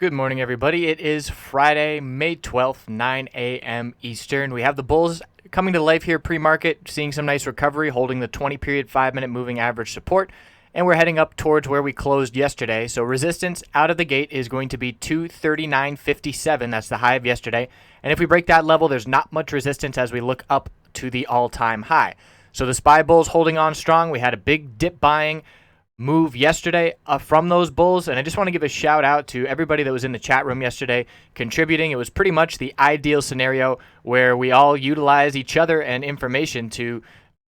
Good morning, everybody. It is Friday, May 12th, 9 a.m. Eastern. We have the bulls coming to life here pre-market, seeing some nice recovery, holding the 20-period 5-minute moving average support, and we're heading up towards where we closed yesterday. So resistance out of the gate is going to be 239.57. That's the high of yesterday. And if we break that level, there's not much resistance as we look up to the all-time high. So the SPY bulls holding on strong. We had a big dip buying move yesterday from those bulls, and I just want to give a shout out to everybody that was in the chat room yesterday contributing. It was pretty much the ideal scenario where we all utilize each other and information to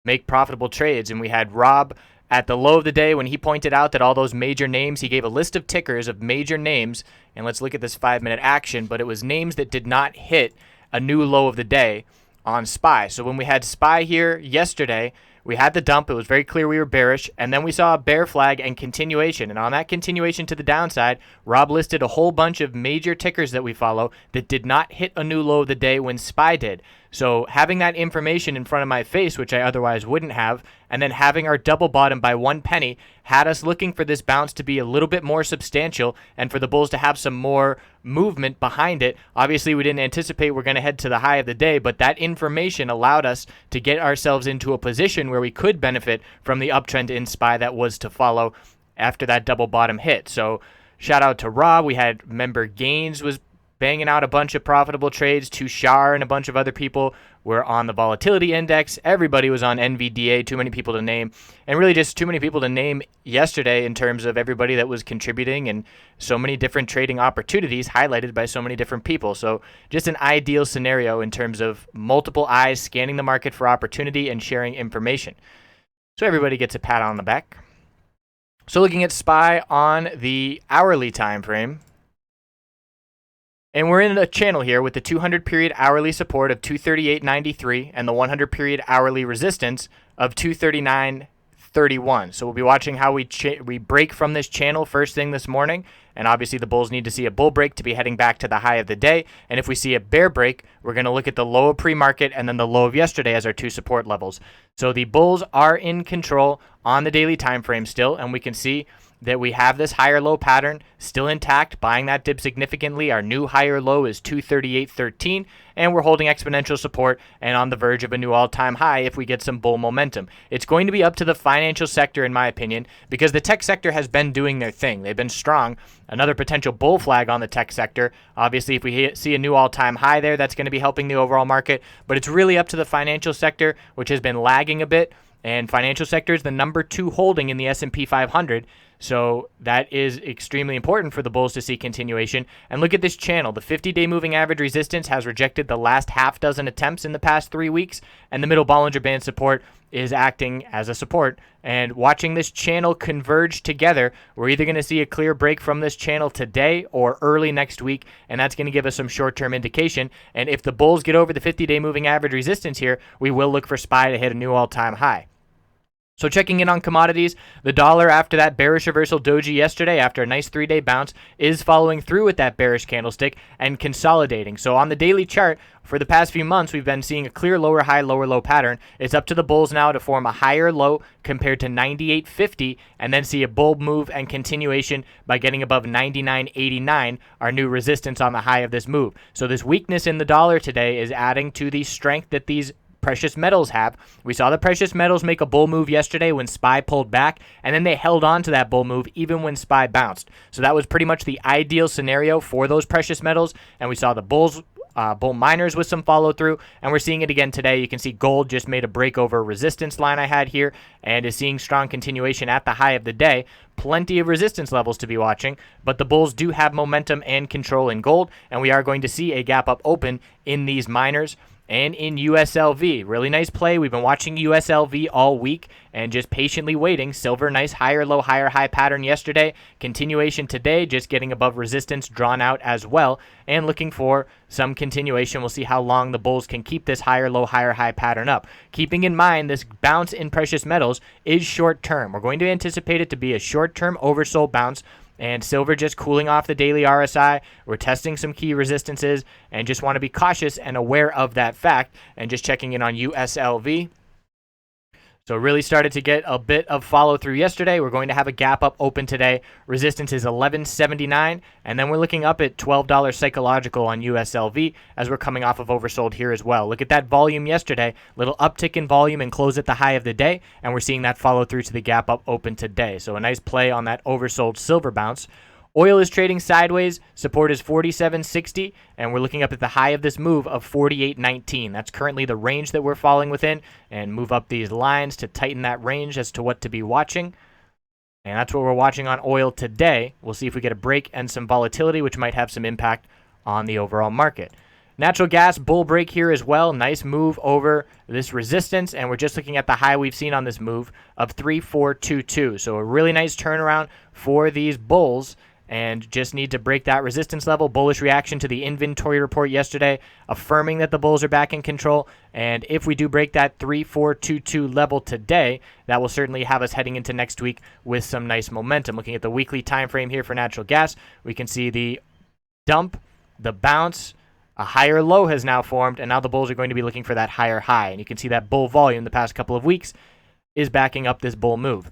make profitable trades. And we had Rob at the low of the day when he pointed out that all those major names, he gave a list of tickers of major names, and let's look at this 5-minute action, but it was names that did not hit a new low of the day on SPY. So when we had SPY here yesterday, we had the dump. It was very clear we were bearish. And then we saw a bear flag and continuation. And on that continuation to the downside, Rob listed a whole bunch of major tickers that we follow that did not hit a new low of the day when SPY did. So having that information in front of my face, which I otherwise wouldn't have, and then having our double bottom by 1 penny had us looking for this bounce to be a little bit more substantial and for the bulls to have some more movement behind it. Obviously, we didn't anticipate we're going to head to the high of the day, but that information allowed us to get ourselves into a position where we could benefit from the uptrend in SPY that was to follow after that double bottom hit. So shout out to Rob. We had member Gaines was banging out a bunch of profitable trades. Tushar and a bunch of other people were on the volatility index. Everybody was on NVDA, too many people to name, and really just too many people to name yesterday in terms of everybody that was contributing and so many different trading opportunities highlighted by so many different people. So just an ideal scenario in terms of multiple eyes scanning the market for opportunity and sharing information. So everybody gets a pat on the back. So looking at SPY on the hourly time frame, and we're in a channel here with the 200-period hourly support of 238.93 and the 100-period hourly resistance of 239.31. So we'll be watching how we break from this channel first thing this morning. And obviously the bulls need to see a bull break to be heading back to the high of the day. And if we see a bear break, we're going to look at the low of pre-market and then the low of yesterday as our two support levels. So the bulls are in control on the daily time frame still, and we can see that we have this higher low pattern still intact, buying that dip significantly. Our new higher low is 238.13, and we're holding exponential support and on the verge of a new all-time high if we get some bull momentum. It's going to be up to the financial sector, in my opinion, because the tech sector has been doing their thing. They've been strong. Another potential bull flag on the tech sector. Obviously, if we see a new all-time high there, that's going to be helping the overall market, but it's really up to the financial sector, which has been lagging a bit, and financial sector is the number 2 holding in the S&P 500. So that is extremely important for the bulls to see continuation. And look at this channel. The 50-day moving average resistance has rejected the last half dozen attempts in the past 3 weeks, and the middle Bollinger Band support is acting as a support. And watching this channel converge together, we're either going to see a clear break from this channel today or early next week, and that's going to give us some short-term indication. And if the bulls get over the 50-day moving average resistance here, we will look for SPY to hit a new all-time high. So checking in on commodities, the dollar after that bearish reversal doji yesterday after a nice 3-day bounce is following through with that bearish candlestick and consolidating. So on the daily chart, for the past few months, we've been seeing a clear lower high, lower low pattern. It's up to the bulls now to form a higher low compared to 98.50 and then see a bull move and continuation by getting above 99.89, our new resistance on the high of this move. So this weakness in the dollar today is adding to the strength that these precious metals have. We saw the precious metals make a bull move yesterday when SPY pulled back, and then they held on to that bull move even when SPY bounced. So that was pretty much the ideal scenario for those precious metals, and we saw the bull miners with some follow through, and we're seeing it again today. You can see gold just made a break over resistance line I had here and is seeing strong continuation at the high of the day. Plenty of resistance levels to be watching, but the bulls do have momentum and control in gold, and we are going to see a gap up open in these miners and in USLV. Really nice play. We've been watching USLV all week and just patiently waiting. Silver, nice higher low, higher high pattern yesterday. Continuation today, just getting above resistance drawn out as well and looking for some continuation. We'll see how long the bulls can keep this higher low, higher high pattern up. Keeping in mind this bounce in precious metals is short term. We're going to anticipate it to be a short term oversold bounce, and silver just cooling off the daily RSI. We're testing some key resistances and just want to be cautious and aware of that fact, and just checking in on USLV. So it really started to get a bit of follow through yesterday. We're going to have a gap up open today. Resistance is 11.79, and then we're looking up at $12 psychological on USLV as we're coming off of oversold here as well. Look at that volume yesterday, little uptick in volume and close at the high of the day, and we're seeing that follow through to the gap up open today. So a nice play on that oversold silver bounce. Oil is trading sideways. Support is 47.60, and we're looking up at the high of this move of 48.19. That's currently the range that we're falling within, and move up these lines to tighten that range as to what to be watching. And that's what we're watching on oil today. We'll see if we get a break and some volatility, which might have some impact on the overall market. Natural gas bull break here as well. Nice move over this resistance, and we're just looking at the high we've seen on this move of 3422. So a really nice turnaround for these bulls, and just need to break that resistance level. Bullish reaction to the inventory report yesterday, affirming that the bulls are back in control. And if we do break that 3422 level today, that will certainly have us heading into next week with some nice momentum. Looking at the weekly time frame here for natural gas, we can see the dump, the bounce, a higher low has now formed, and now the bulls are going to be looking for that higher high. And you can see that bull volume the past couple of weeks is backing up this bull move.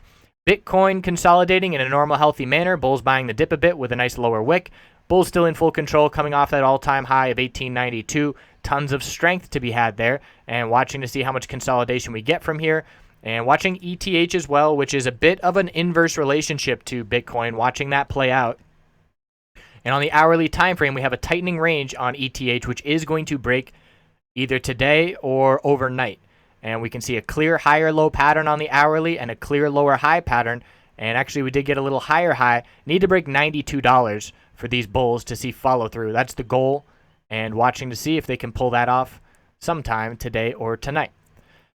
Bitcoin consolidating in a normal, healthy manner. Bulls buying the dip a bit with a nice lower wick. Bulls still in full control, coming off that all-time high of 1892. Tons of strength to be had there, and watching to see how much consolidation we get from here. And watching ETH as well, which is a bit of an inverse relationship to Bitcoin, watching that play out. And on the hourly time frame, we have a tightening range on ETH, which is going to break either today or overnight. And we can see a clear higher low pattern on the hourly and a clear lower high pattern. And actually, we did get a little higher high. Need to break $92 for these bulls to see follow through. That's the goal. And watching to see if they can pull that off sometime today or tonight.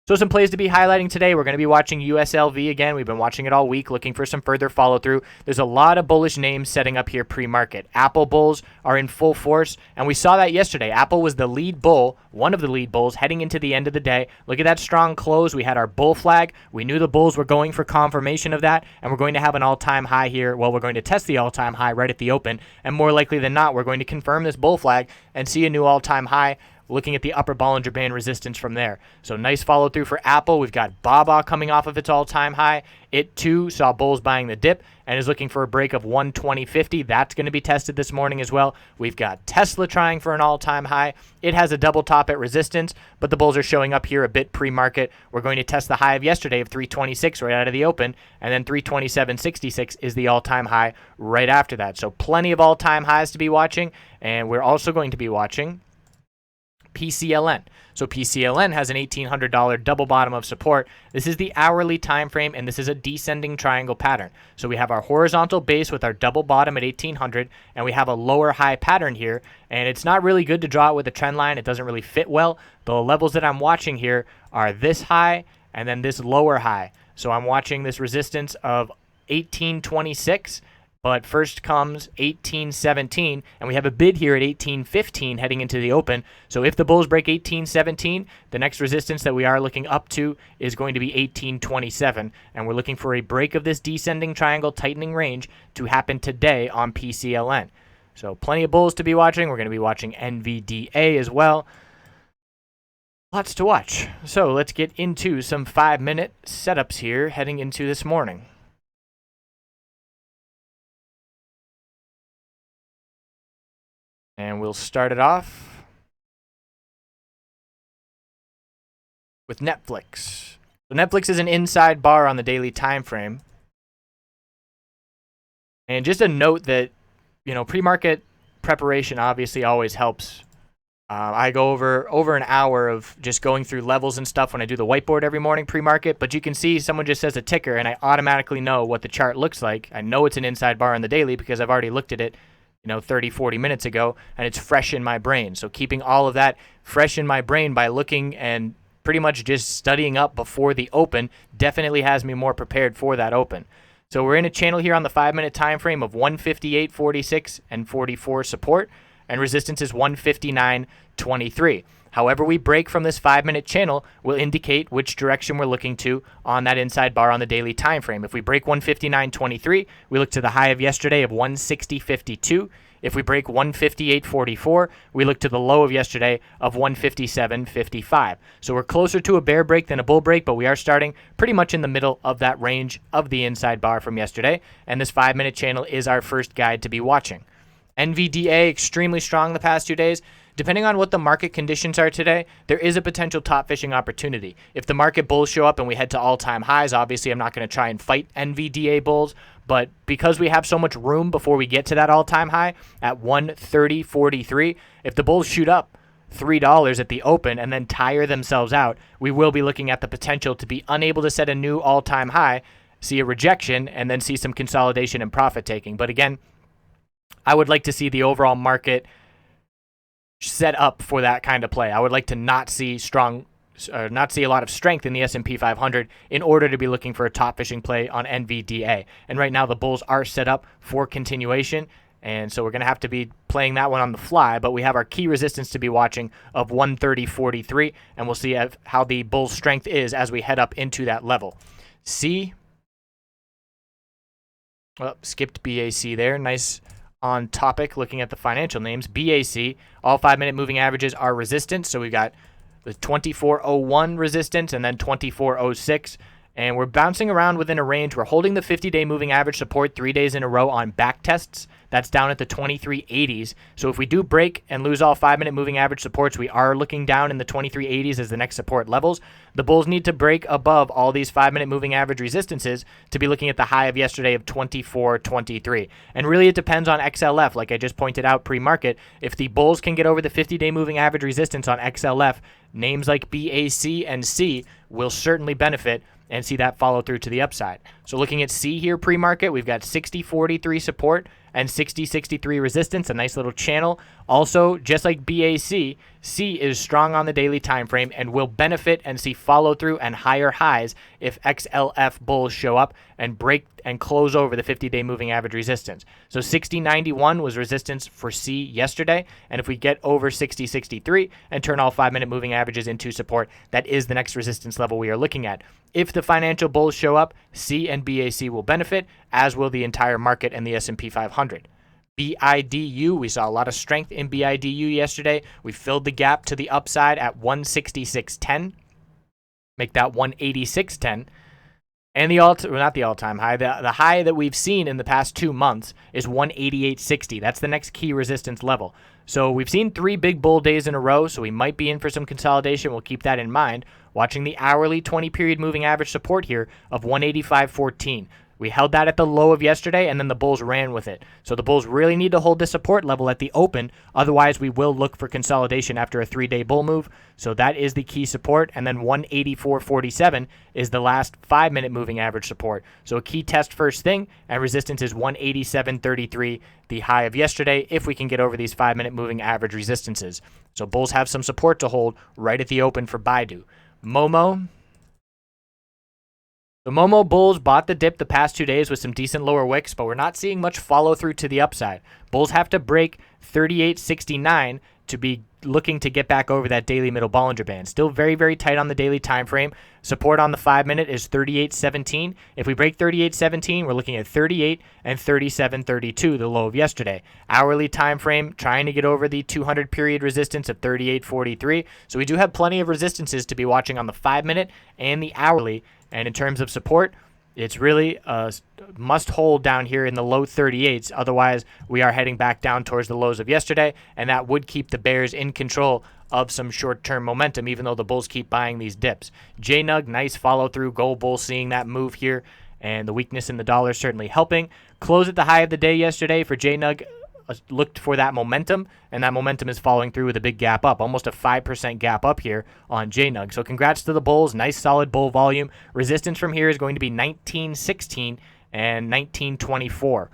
So some plays to be highlighting today. We're going to be watching USLV again. We've been watching it all week, looking for some further follow through. There's a lot of bullish names setting up here pre-market. Apple bulls are in full force, and we saw that yesterday. Apple was the lead bull, one of the lead bulls, heading into the end of the day. Look at that strong close. We had our bull flag. We knew the bulls were going for confirmation of that, and we're going to have an all-time high here. Well, we're going to test the all-time high right at the open, and more likely than not, we're going to confirm this bull flag and see a new all-time high, looking at the upper Bollinger Band resistance from there. So nice follow through for Apple. We've got Baba coming off of its all-time high. It too saw bulls buying the dip and is looking for a break of 120.50. That's going to be tested this morning as well. We've got Tesla trying for an all-time high. It has a double top at resistance, but the bulls are showing up here a bit pre-market. We're going to test the high of yesterday of 326 right out of the open, and then 327.66 is the all-time high right after that. So plenty of all-time highs to be watching, and we're also going to be watching PCLN. So PCLN has an $1,800 double bottom of support. This is the hourly time frame, and this is a descending triangle pattern. So we have our horizontal base with our double bottom at 1,800, and we have a lower high pattern here. And it's not really good to draw it with a trend line. It doesn't really fit well. The levels that I'm watching here are this high and then this lower high. So I'm watching this resistance of 1826. But first comes 1817, and we have a bid here at 1815 heading into the open. So if the bulls break 1817, the next resistance that we are looking up to is going to be 1827, and we're looking for a break of this descending triangle tightening range to happen today on PCLN. So plenty of bulls to be watching. We're going to be watching NVDA as well. Lots to watch. So let's get into some 5-minute setups here heading into this morning. And we'll start it off with Netflix. So Netflix is an inside bar on the daily time frame. And just a note that, pre-market preparation obviously always helps. I go over an hour of just going through levels and stuff when I do the whiteboard every morning pre-market, but you can see someone just says a ticker, and I automatically know what the chart looks like. I know it's an inside bar on the daily because I've already looked at it 30, 40 minutes ago, and it's fresh in my brain. So keeping all of that fresh in my brain by looking and pretty much just studying up before the open definitely has me more prepared for that open. So we're in a channel here on the 5-minute time frame of 158, 46, and 44 support, and resistance is 159.23. However we break from this 5-minute channel will indicate which direction we're looking to on that inside bar on the daily time frame. If we break 159.23, we look to the high of yesterday of 160.52. If we break 158.44, we look to the low of yesterday of 157.55. So we're closer to a bear break than a bull break, but we are starting pretty much in the middle of that range of the inside bar from yesterday. And this 5-minute channel is our first guide to be watching. NVDA extremely strong the past 2 days. Depending on what the market conditions are today, there is a potential top fishing opportunity. If the market bulls show up and we head to all-time highs, obviously I'm not going to try and fight NVDA bulls, but because we have so much room before we get to that all-time high at 130.43, if the bulls shoot up $3 at the open and then tire themselves out, we will be looking at the potential to be unable to set a new all-time high, see a rejection, and then see some consolidation and profit taking. But again, I would like to see the overall market set up for that kind of play. I would like to not see a lot of strength in the S&P 500 in order to be looking for a top fishing play on NVDA. And right now the bulls are set up for continuation, and so we're going to have to be playing that one on the fly, but we have our key resistance to be watching of 130.43, and we'll see how the bull's strength is as we head up into that level. Skipped BAC there. Nice on topic looking at the financial names. BAC, all 5-minute moving averages are resistance. So we've got the 24.01 resistance and then 24.06. And we're bouncing around within a range. We're holding the 50-day moving average support 3 days in a row on back tests. That's down at the 23.80s. So if we do break and lose all 5-minute moving average supports, we are looking down in the 23.80s as the next support levels. The bulls need to break above all these 5-minute moving average resistances to be looking at the high of yesterday of 24.23. And really it depends on XLF, like I just pointed out pre-market. If the bulls can get over the 50-day moving average resistance on XLF, names like BAC and C will certainly benefit and see that follow through to the upside. So looking at C here pre-market, we've got 60.43 support and 60.63 resistance, a nice little channel. Also, just like BAC, C is strong on the daily time frame and will benefit and see follow through and higher highs if XLF bulls show up and break and close over the 50-day moving average resistance. So 60.91 was resistance for C yesterday, and if we get over 60.63 and turn all 5-minute moving averages into support, that is the next resistance level we are looking at. If the financial bulls show up, C and BAC will benefit, as will the entire market and the S&P 500. BIDU, we saw a lot of strength in BIDU yesterday. We filled the gap to the upside at 166.10. Make that 186.10. And not the all-time high, the high that we've seen in the past 2 months is 188.60. That's the next key resistance level. So we've seen 3 big bull days in a row, so we might be in for some consolidation. We'll keep that in mind. Watching the hourly 20-period moving average support here of 185.14. We held that at the low of yesterday, and then the bulls ran with it. So the bulls really need to hold the support level at the open. Otherwise, we will look for consolidation after a 3-day bull move. So that is the key support. And then 184.47 is the last 5-minute moving average support. So a key test first thing, and resistance is 187.33, the high of yesterday, if we can get over these 5-minute moving average resistances. So bulls have some support to hold right at the open for Baidu. Momo. The Momo bulls bought the dip the past 2 days with some decent lower wicks, but we're not seeing much follow through to the upside. Bulls have to break 38.69 to be looking to get back over that daily middle Bollinger Band. Still very, very tight on the daily time frame. Support on the 5-minute is 38.17. If we break 38.17, we're looking at 38 and 37.32, the low of yesterday. Hourly time frame trying to get over the 200 period resistance of 38.43. So we do have plenty of resistances to be watching on the 5-minute and the hourly. And in terms of support, it's really a must hold down here in the low 38s. Otherwise, we are heading back down towards the lows of yesterday, and that would keep the bears in control of some short-term momentum, even though the bulls keep buying these dips. JNUG, nice follow-through. Gold bull seeing that move here, and the weakness in the dollar certainly helping. Close at the high of the day yesterday for JNUG. Looked for that momentum, and that momentum is following through with a big gap up, almost a 5% gap up here on JNUG. So congrats to the bulls. Nice solid bull volume. Resistance from here is going to be 19.16 and 19.24.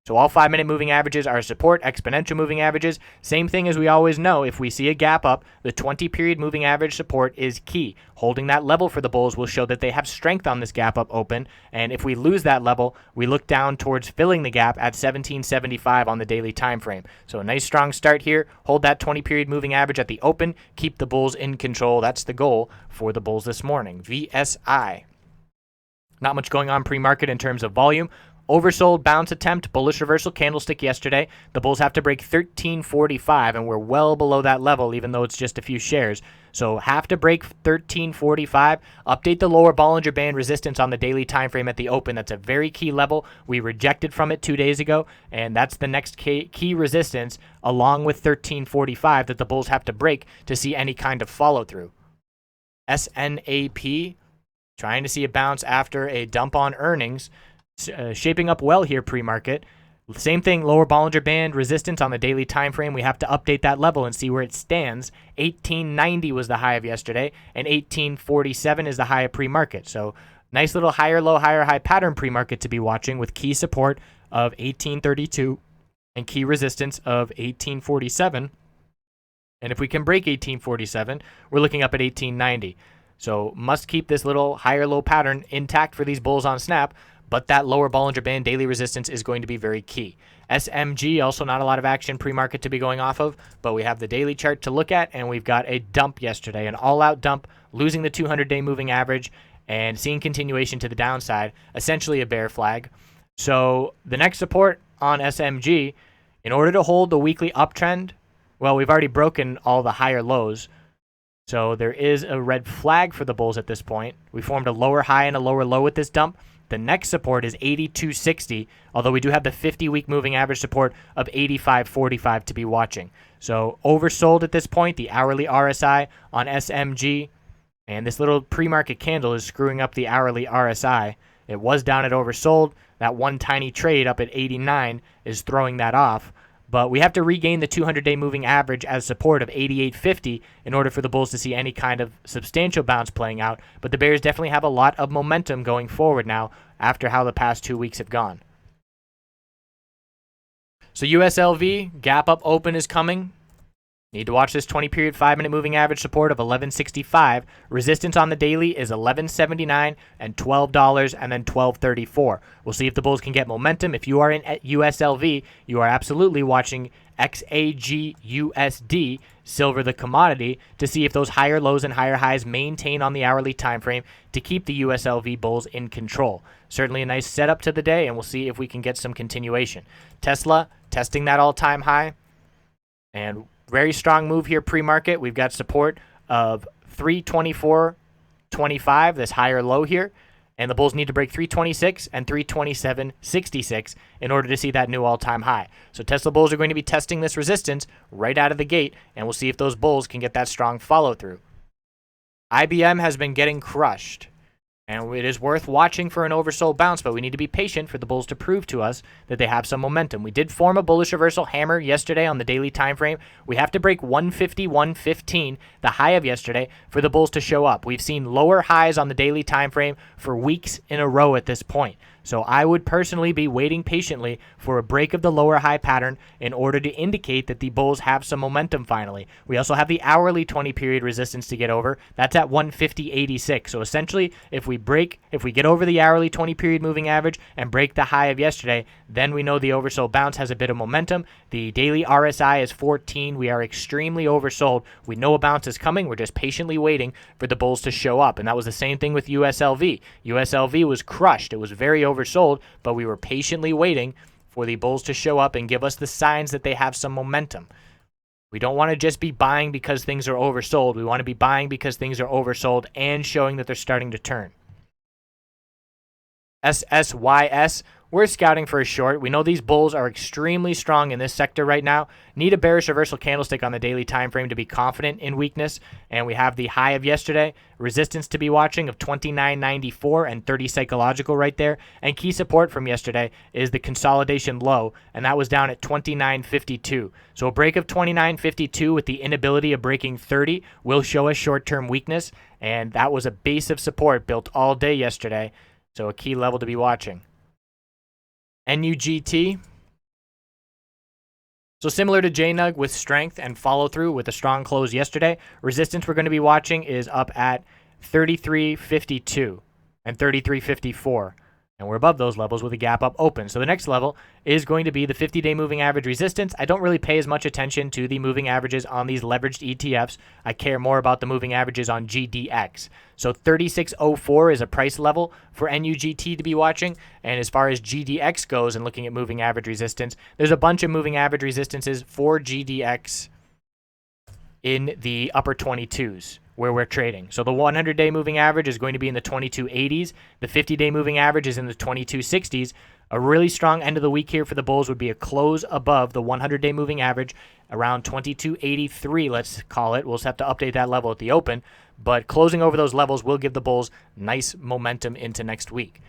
So all 5-minute moving averages are support, exponential moving averages. Same thing as we always know. If we see a gap up, the 20-period moving average support is key. Holding that level for the bulls will show that they have strength on this gap up open. And if we lose that level, we look down towards filling the gap at 17.75 on the daily time frame. So a nice strong start here. Hold that 20-period moving average at the open. Keep the bulls in control. That's the goal for the bulls this morning. VSI. Not much going on pre-market in terms of volume. Oversold bounce attempt, bullish reversal candlestick yesterday. The bulls have to break 1345, and we're well below that level, even though it's just a few shares. So have to break 1345. Update the lower Bollinger Band resistance on the daily time frame at the open. That's a very key level. We rejected from it 2 days ago, and that's the next key resistance, along with 1345, that the bulls have to break to see any kind of follow through. SNAP, trying to see a bounce after a dump on earnings. Shaping up well here pre-market. Same thing, lower Bollinger Band resistance on the daily time frame. We have to update that level and see where it stands. 1890 was the high of yesterday, and 1847 is the high of pre-market. So nice little higher low, higher high pattern pre-market to be watching, with key support of 1832 and key resistance of 1847. And if we can break 1847, we're looking up at 1890. So must keep this little higher low pattern intact for these bulls on snap. But that lower Bollinger Band daily resistance is going to be very key. SMG, also not a lot of action pre-market to be going off of, but we have the daily chart to look at, and we've got a dump yesterday, an all-out dump, losing the 200-day moving average and seeing continuation to the downside, essentially a bear flag. So the next support on SMG, in order to hold the weekly uptrend, well, we've already broken all the higher lows. So there is a red flag for the bulls at this point. We formed a lower high and a lower low with this dump. The next support is 8260, although we do have the 50-week moving average support of 8545 to be watching. So oversold at this point, the hourly RSI on SMG, and this little pre-market candle is screwing up the hourly RSI. It was down at oversold. That one tiny trade up at 89 is throwing that off. But we have to regain the 200-day moving average as support of 88.50 in order for the bulls to see any kind of substantial bounce playing out. But the bears definitely have a lot of momentum going forward now after how the past 2 weeks have gone. So USLV, gap up open is coming. Need to watch this 20-period 5-minute moving average support of 1165. Resistance on the daily is 1179 and $12 and then 1234. We'll see if the bulls can get momentum. If you are in USLV, you are absolutely watching XAGUSD, silver the commodity, to see if those higher lows and higher highs maintain on the hourly time frame to keep the USLV bulls in control. Certainly a nice setup to the day, and we'll see if we can get some continuation. Tesla testing that all-time high, and very strong move here pre-market. We've got support of 324.25, this higher low here. And the bulls need to break 326 and 327.66 in order to see that new all-time high. So Tesla bulls are going to be testing this resistance right out of the gate, and we'll see if those bulls can get that strong follow-through. IBM has been getting crushed, and it is worth watching for an oversold bounce, but we need to be patient for the bulls to prove to us that they have some momentum. We did form a bullish reversal hammer yesterday on the daily time frame. We have to break 151.15, the high of yesterday, for the bulls to show up. We've seen lower highs on the daily time frame for weeks in a row at this point. So I would personally be waiting patiently for a break of the lower high pattern in order to indicate that the bulls have some momentum finally. We also have the hourly 20-period resistance to get over. That's at 150.86. So essentially, if we get over the hourly 20-period moving average and break the high of yesterday, then we know the oversold bounce has a bit of momentum. The daily RSI is 14. We are extremely oversold. We know a bounce is coming. We're just patiently waiting for the bulls to show up. And that was the same thing with USLV. USLV was crushed. It was very oversold, but we were patiently waiting for the bulls to show up and give us the signs that they have some momentum. We don't want to just be buying because things are oversold. We want to be buying because things are oversold and showing that they're starting to turn. SSYS, we're scouting for a short. We know these bulls are extremely strong in this sector right now. Need a bearish reversal candlestick on the daily time frame to be confident in weakness. And we have the high of yesterday, resistance to be watching of 29.94 and 30 psychological right there. And key support from yesterday is the consolidation low, and that was down at 29.52. So a break of 29.52 with the inability of breaking 30 will show us short-term weakness, and that was a base of support built all day yesterday. So a key level to be watching. NUGT. So similar to JNUG with strength and follow through with a strong close yesterday. Resistance we're going to be watching is up at 33.52 and 33.54. And we're above those levels with a gap up open. So the next level is going to be the 50-day moving average resistance. I don't really pay as much attention to the moving averages on these leveraged ETFs. I care more about the moving averages on GDX. So 3604 is a price level for NUGT to be watching. And as far as GDX goes and looking at moving average resistance, there's a bunch of moving average resistances for GDX in the upper 22s where we're trading. So the 100-day moving average is going to be in the 2280s. The 50-day moving average is in the 2260s. A really strong end of the week here for the bulls would be a close above the 100-day moving average, around 2283, let's call it. We'll just have to update that level at the open. But closing over those levels will give the bulls nice momentum into next week.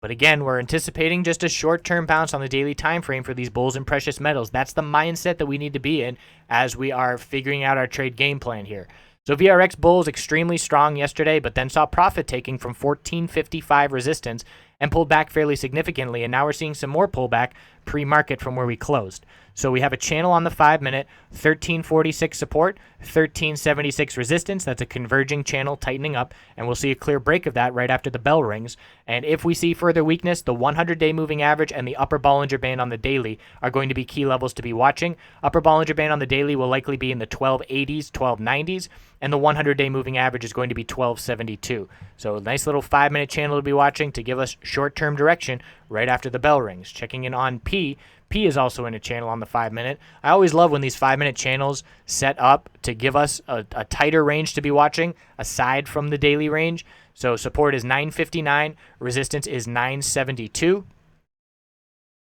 But again, we're anticipating just a short-term bounce on the daily time frame for these bulls and precious metals. That's the mindset that we need to be in as we are figuring out our trade game plan here. So VRX bulls extremely strong yesterday, but then saw profit taking from 1455 resistance and pulled back fairly significantly. And now we're seeing some more pullback pre-market from where we closed. So we have a channel on the 5-minute, 1346 support, 1376 resistance. That's a converging channel tightening up, and we'll see a clear break of that right after the bell rings. And if we see further weakness, the 100-day moving average and the upper Bollinger Band on the daily are going to be key levels to be watching. Upper Bollinger Band on the daily will likely be in the 1280s, 1290s, and the 100-day moving average is going to be 1272. So a nice little 5-minute channel to be watching to give us short-term direction right after the bell rings. Checking in on P. P is also in a channel on the 5-minute. I always love when these 5-minute channels set up to give us a tighter range to be watching aside from the daily range. So support is 959, resistance is 972.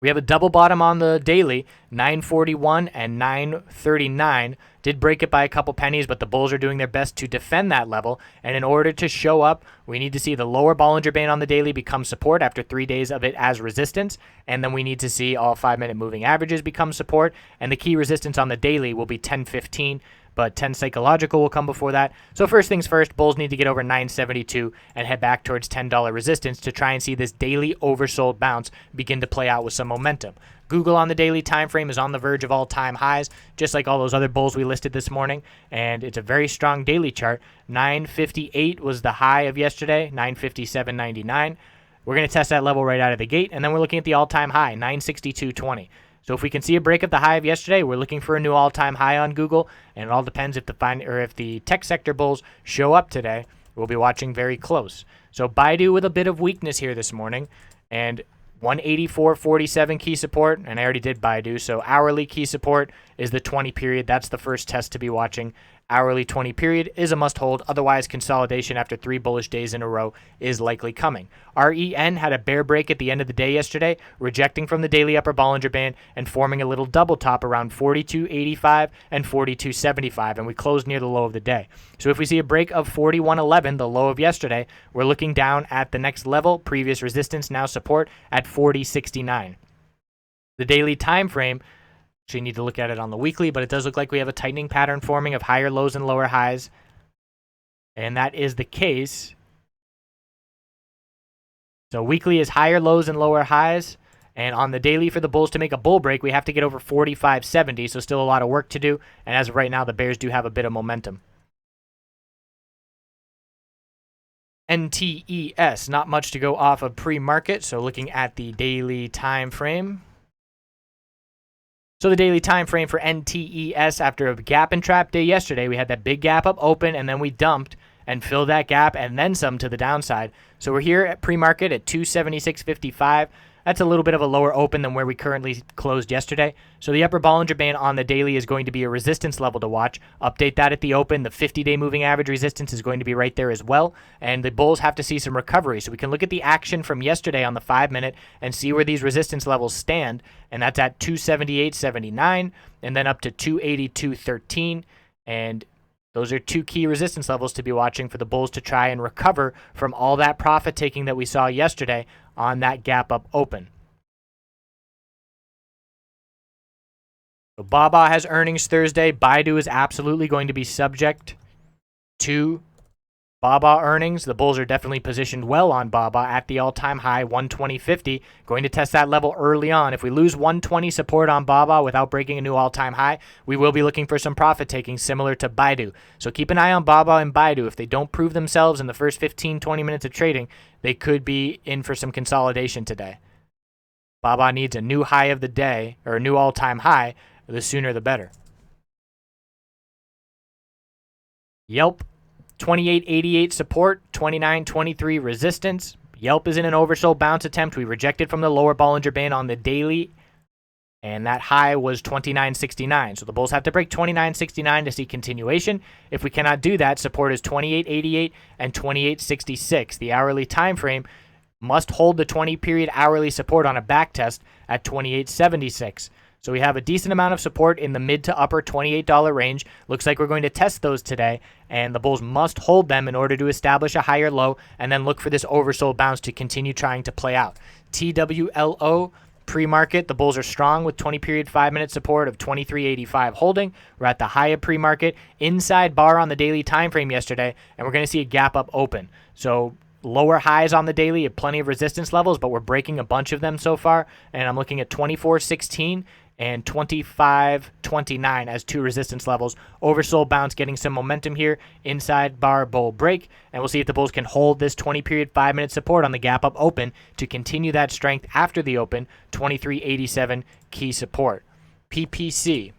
We have a double bottom on the daily, 941 and 939. Did break it by a couple pennies, but the bulls are doing their best to defend that level. And in order to show up, we need to see the lower Bollinger Band on the daily become support after 3 days of it as resistance. And then we need to see all 5-minute moving averages become support. And the key resistance on the daily will be 1015. But 10 psychological will come before that. So first things first, bulls need to get over 972 and head back towards $10 resistance to try and see this daily oversold bounce begin to play out with some momentum. Google on the daily time frame is on the verge of all-time highs, just like all those other bulls we listed this morning, and it's a very strong daily chart. 958 was the high of yesterday, 957.99. We're going to test that level right out of the gate, and then we're looking at the all-time high, 962.20. So if we can see a break of the high of yesterday, we're looking for a new all-time high on Google, and it all depends if the tech sector bulls show up today. We'll be watching very close. So Baidu with a bit of weakness here this morning, and 184.47 key support, and I already did Baidu, so hourly key support is the 20 period. That's the first test to be watching. Hourly 20 period is a must hold. Otherwise, consolidation after 3 bullish days in a row is likely coming. REN had a bear break at the end of the day yesterday, rejecting from the daily upper Bollinger Band and forming a little double top around 42.85 and 42.75, and we closed near the low of the day. So if we see a break of 41.11, the low of yesterday, we're looking down at the next level, previous resistance, now support at 40.69. The daily time frame, so you need to look at it on the weekly, but it does look like we have a tightening pattern forming of higher lows and lower highs. And that is the case. So weekly is higher lows and lower highs. And on the daily for the bulls to make a bull break, we have to get over 45.70. So still a lot of work to do. And as of right now, the bears do have a bit of momentum. NTES, not much to go off of pre-market. So looking at the daily time frame. So the daily time frame for NTES after a gap and trap day yesterday, we had that big gap up open and then we dumped and filled that gap and then some to the downside. So we're here at pre-market at 276.55. That's a little bit of a lower open than where we currently closed yesterday. So the upper Bollinger Band on the daily is going to be a resistance level to watch. Update that at the open. The 50-day moving average resistance is going to be right there as well. And the bulls have to see some recovery. So we can look at the action from yesterday on the 5-minute and see where these resistance levels stand. And that's at 278.79 and then up to 282.13. And those are two key resistance levels to be watching for the bulls to try and recover from all that profit taking that we saw yesterday on that gap up open. So Baba has earnings Thursday. Baidu is absolutely going to be subject to Baba earnings, the bulls are definitely positioned well on Baba at the all-time high, 120.50. Going to test that level early on. If we lose 120 support on Baba without breaking a new all-time high, we will be looking for some profit taking similar to Baidu. So keep an eye on Baba and Baidu. If they don't prove themselves in the first 15, 20 minutes of trading, they could be in for some consolidation today. Baba needs a new high of the day, or a new all-time high. The sooner the better. Yelp. 28.88 support, 29.23 resistance. Yelp is in an oversold bounce attempt. We rejected from the lower Bollinger Band on the daily, and that high was 29.69. So the bulls have to break 29.69 to see continuation. If we cannot do that, support is 28.88 and 28.66. The hourly time frame must hold the 20-period hourly support on a back test at 28.76. So we have a decent amount of support in the mid to upper $28 range. Looks like we're going to test those today, and the bulls must hold them in order to establish a higher low and then look for this oversold bounce to continue trying to play out. TWLO pre-market, the bulls are strong with 20-period 5-minute support of 23.85 holding. We're at the high of pre-market, inside bar on the daily time frame yesterday, and we're going to see a gap up open. So lower highs on the daily, have plenty of resistance levels, but we're breaking a bunch of them so far, and I'm looking at 24.16 and 25.29 as two resistance levels. Oversold bounce getting some momentum here. Inside bar bull break. And we'll see if the bulls can hold this 20-period 5-minute support on the gap up open to continue that strength after the open. 23.87 key support. PPC.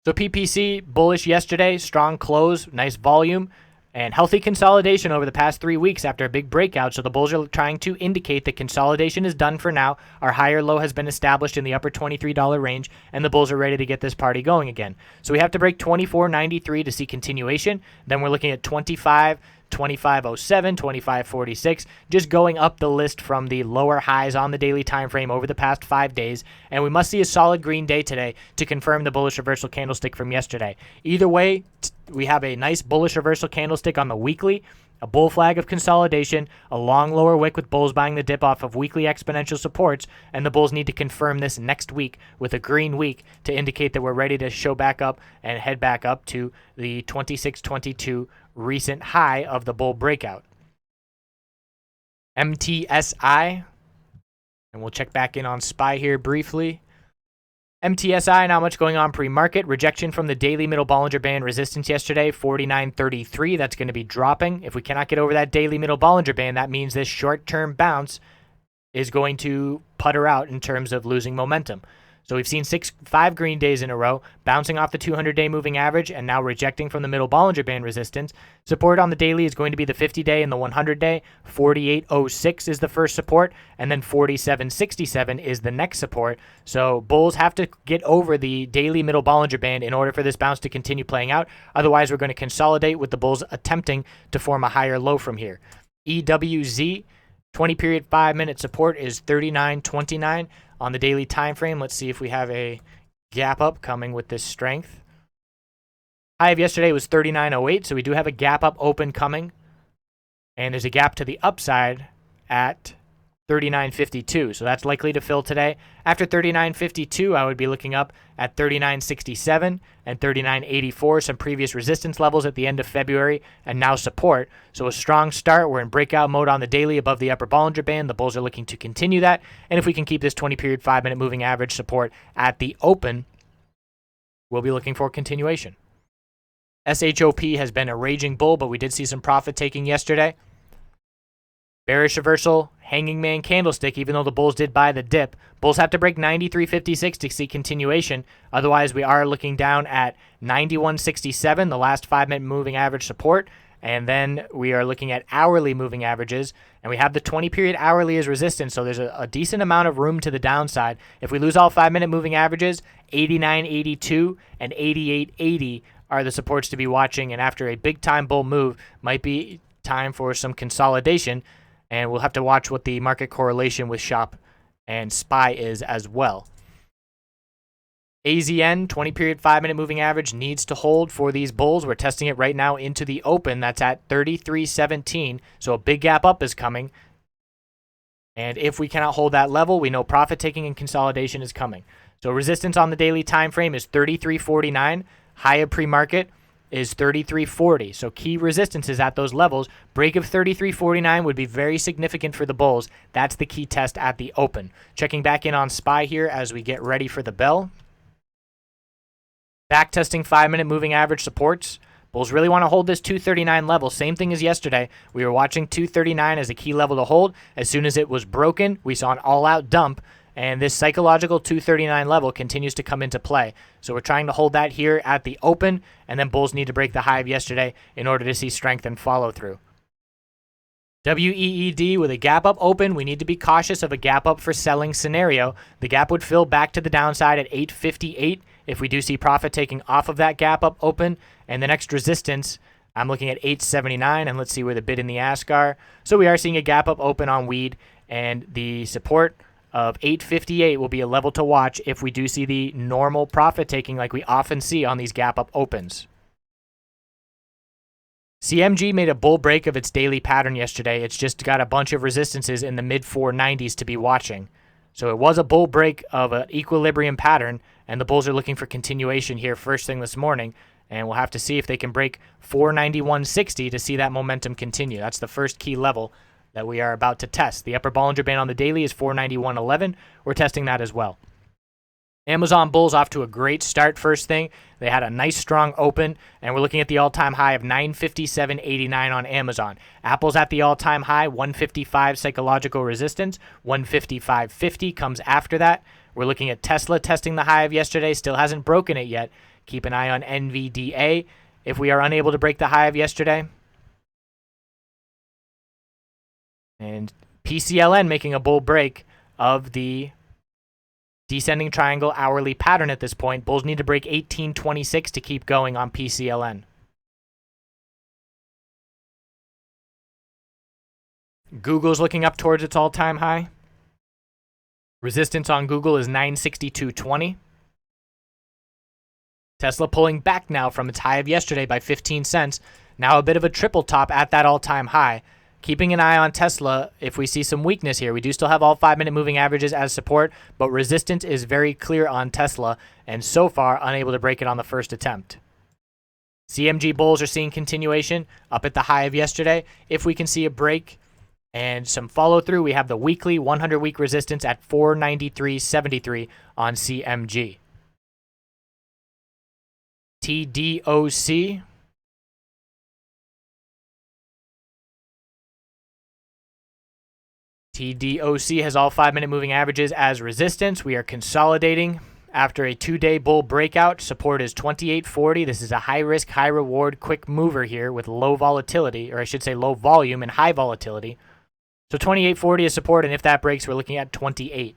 So PPC, bullish yesterday. Strong close. Nice volume. And healthy consolidation over the past 3 weeks after a big breakout. So the bulls are trying to indicate that consolidation is done for now. Our higher low has been established in the upper $23 range, and the bulls are ready to get this party going again. So we have to break 24.93 to see continuation. Then we're looking at 25, 25.07, 25.46, just going up the list from the lower highs on the daily time frame over the past 5 days. And we must see a solid green day today to confirm the bullish reversal candlestick from yesterday. Either way, we have a nice bullish reversal candlestick on the weekly, a bull flag of consolidation, a long lower wick with bulls buying the dip off of weekly exponential supports, and the bulls need to confirm this next week with a green week to indicate that we're ready to show back up and head back up to the 26.22 recent high of the bull breakout. MTSI, and we'll check back in on SPY here briefly. MTSI, not much going on pre-market. Rejection from the daily middle Bollinger Band resistance yesterday, 49.33. That's going to be dropping. If we cannot get over that daily middle Bollinger Band, that means this short-term bounce is going to putter out in terms of losing momentum. So we've seen 5 green days in a row, bouncing off the 200-day moving average and now rejecting from the middle Bollinger Band resistance. Support on the daily is going to be the 50-day and the 100-day. 48.06 is the first support, and then 47.67 is the next support. So bulls have to get over the daily middle Bollinger Band in order for this bounce to continue playing out. Otherwise, we're going to consolidate with the bulls attempting to form a higher low from here. EWZ, 20-period 5-minute support is 39.29. On the daily time frame, let's see if we have a gap up coming with this strength. High of yesterday was 39.08, so we do have a gap up open coming. And there's a gap to the upside at 39.52, so that's likely to fill today. After 39.52, I would be looking up at 39.67 and 39.84, some previous resistance levels at the end of February, and now support. So a strong start. We're in breakout mode on the daily above the upper Bollinger Band. The bulls are looking to continue that, and if we can keep this 20-period 5-minute moving average support at the open, we'll be looking for continuation. SHOP has been a raging bull, but we did see some profit taking yesterday. Bearish reversal, hanging man candlestick, even though the bulls did buy the dip. Bulls have to break 93.56 to see continuation. Otherwise, we are looking down at 91.67, the last 5-minute moving average support. And then we are looking at hourly moving averages. And we have the 20-period hourly as resistance, so there's a decent amount of room to the downside. If we lose all 5-minute moving averages, 89.82 and 88.80 are the supports to be watching. And after a big-time bull move, might be time for some consolidation. And we'll have to watch what the market correlation with SHOP and SPY is as well. AZN, 20-period 5-minute moving average, needs to hold for these bulls. We're testing it right now into the open. That's at 33.17. So a big gap up is coming. And if we cannot hold that level, we know profit taking and consolidation is coming. So resistance on the daily time frame is 33.49, high of pre-market. is 33.40. So key resistance is at those levels. Break of 33.49 would be very significant for the bulls. That's the key test at the open. Checking back in on SPY here as we get ready for the bell. Back testing 5-minute moving average supports. Bulls really want to hold this 239 level. Same thing as yesterday. We were watching 239 as a key level to hold. As soon as it was broken, we saw an all-out dump, and this psychological 239 level continues to come into play. So we're trying to hold that here at the open, and then bulls need to break the high of yesterday in order to see strength and follow-through. WEED with a gap up open. We need to be cautious of a gap up for selling scenario. The gap would fill back to the downside at 858 if we do see profit taking off of that gap up open. And the next resistance, I'm looking at 879, and let's see where the bid and the ask are. So we are seeing a gap up open on weed, and the support of 858 will be a level to watch if we do see the normal profit taking like we often see on these gap up opens. CMG made a bull break of its daily pattern yesterday. It's just got a bunch of resistances in the mid 490s to be watching. So it was a bull break of an equilibrium pattern, and the bulls are looking for continuation here first thing this morning. And we'll have to see if they can break 491.60 to see that momentum continue. That's the first key level that we are about to test. The upper Bollinger Band on the daily is 491.11. We're testing that as well. Amazon bulls off to a great start first thing. They had a nice strong open, and we're looking at the all-time high of 957.89 on Amazon. Apple's at the all-time high, 155 psychological resistance. 155.50 comes after that. We're looking at Tesla testing the high of yesterday. Still hasn't broken it yet. Keep an eye on NVDA if we are unable to break the high of yesterday. And PCLN making a bull break of the descending triangle hourly pattern at this point. Bulls need to break 1826 to keep going on PCLN. Google's looking up towards its all-time high. Resistance on Google is 962.20. Tesla pulling back now from its high of yesterday by 15 cents. Now a bit of a triple top at that all-time high. Keeping an eye on Tesla if we see some weakness here. We do still have all 5-minute moving averages as support, but resistance is very clear on Tesla, and so far unable to break it on the first attempt. CMG bulls are seeing continuation up at the high of yesterday. If we can see a break and some follow-through, we have the weekly 100-week resistance at 493.73 on CMG. TDOC. TDOC has all 5-minute moving averages as resistance. We are consolidating after a 2-day bull breakout. Support is 28.40. This is a high-risk, high-reward, quick mover here with low volatility, or I should say low volume and high volatility. So 28.40 is support, and if that breaks, we're looking at 28.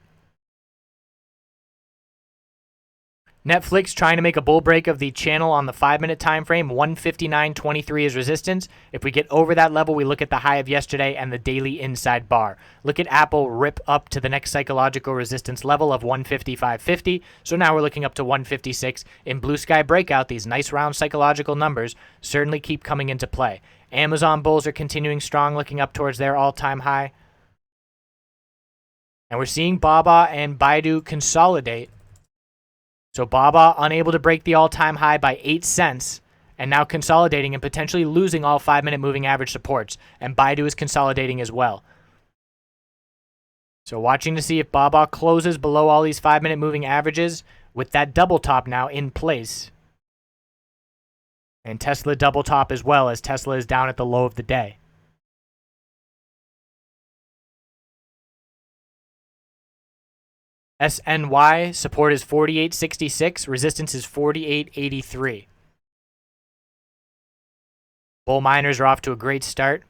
Netflix trying to make a bull break of the channel on the 5-minute time frame. 159.23 is resistance. If we get over that level, we look at the high of yesterday and the daily inside bar. Look at Apple rip up to the next psychological resistance level of 155.50. So now we're looking up to 156. In blue sky breakout, these nice round psychological numbers certainly keep coming into play. Amazon bulls are continuing strong, looking up towards their all-time high. And we're seeing Baba and Baidu consolidate. So Baba unable to break the all-time high by 8 cents, and now consolidating and potentially losing all 5-minute moving average supports. And Baidu is consolidating as well. So watching to see if Baba closes below all these 5-minute moving averages with that double top now in place. And Tesla double top as well, as Tesla is down at the low of the day. SNY, support is 48.66, resistance is 48.83. Bull miners are off to a great start.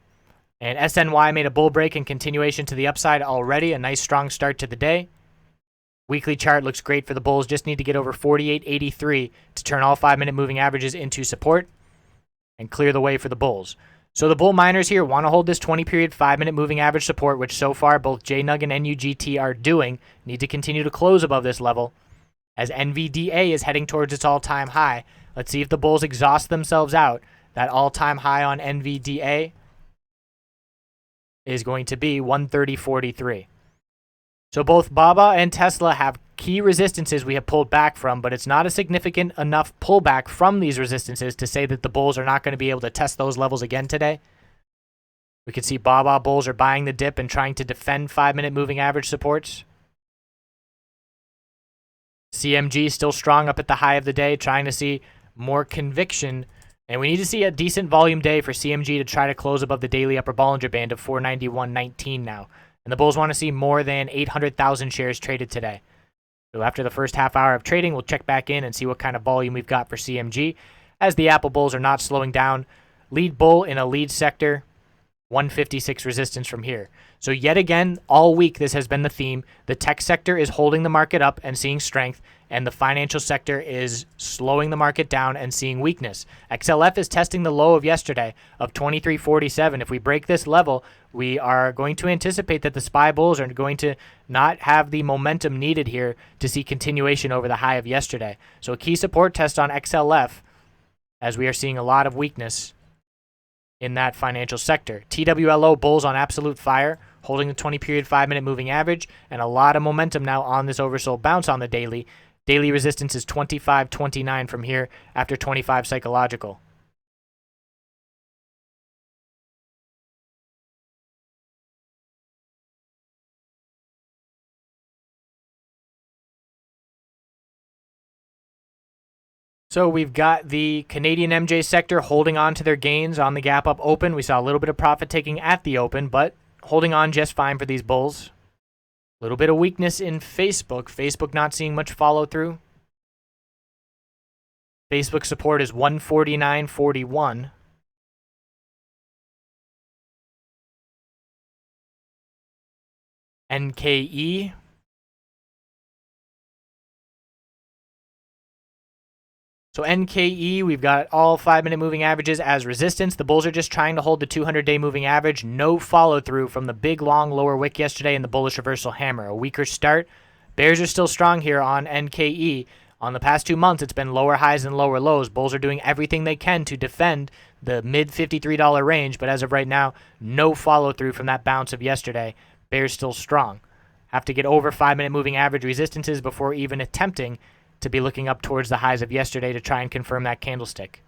And SNY made a bull break and continuation to the upside already. A nice strong start to the day. Weekly chart looks great for the bulls. Just need to get over 48.83 to turn all 5-minute moving averages into support and clear the way for the bulls. So the bull miners here want to hold this 20-period 5-minute moving average support, which so far both JNUG and NUGT are doing. Need to continue to close above this level as NVDA is heading towards its all-time high. Let's see if the bulls exhaust themselves out. That all-time high on NVDA is going to be 130.43. So both Baba and Tesla have key resistances we have pulled back from, but it's not a significant enough pullback from these resistances to say that the bulls are not going to be able to test those levels again today. We can see Baba bulls are buying the dip and trying to defend 5-minute moving average supports. CMG still strong up at the high of the day, trying to see more conviction. And we need to see a decent volume day for CMG to try to close above the daily upper Bollinger Band of 491.19 now. And the bulls want to see more than 800,000 shares traded today. So after the first half hour of trading, we'll check back in and see what kind of volume we've got for CMG, as the Apple bulls are not slowing down. Lead bull in a lead sector, 156 resistance from here. So yet again, all week this has been the theme. The tech sector is holding the market up and seeing strength, and the financial sector is slowing the market down and seeing weakness. XLF is testing the low of yesterday of 23.47. If we break this level, we are going to anticipate that the SPY bulls are going to not have the momentum needed here to see continuation over the high of yesterday. So a key support test on XLF, as we are seeing a lot of weakness in that financial sector. TWLO bulls on absolute fire, holding the 20-period 5-minute moving average, and a lot of momentum now on this oversold bounce on the daily. Daily resistance is 25.29 from here after 25 psychological. So we've got the Canadian MJ sector holding on to their gains on the gap up open. We saw a little bit of profit taking at the open, but holding on just fine for these bulls. A little bit of weakness in Facebook. Facebook not seeing much follow through. Facebook support is 149.41. NKE. So NKE, we've got all 5-minute moving averages as resistance. The bulls are just trying to hold the 200-day moving average. No follow-through from the big, long lower wick yesterday and the bullish reversal hammer. A weaker start. Bears are still strong here on NKE. On the past 2 months, it's been lower highs and lower lows. Bulls are doing everything they can to defend the mid-$53 range, but as of right now, no follow-through from that bounce of yesterday. Bears still strong. Have to get over 5-minute moving average resistances before even attempting to be looking up towards the highs of yesterday to try and confirm that candlestick.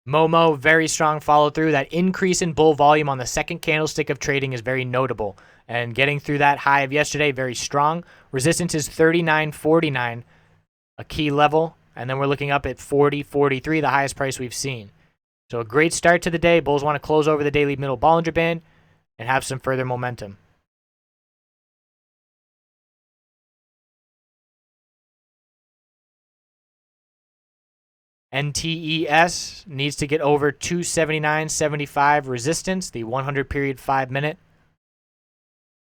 Momo, very strong follow through. That increase in bull volume on the second candlestick of trading is very notable. And getting through that high of yesterday, very strong. Resistance is 39.49, a key level. And then we're looking up at 40.43, the highest price we've seen. So a great start to the day. Bulls want to close over the daily middle Bollinger Band and have some further momentum. NTES needs to get over 279.75 resistance, the 100-period 5-minute.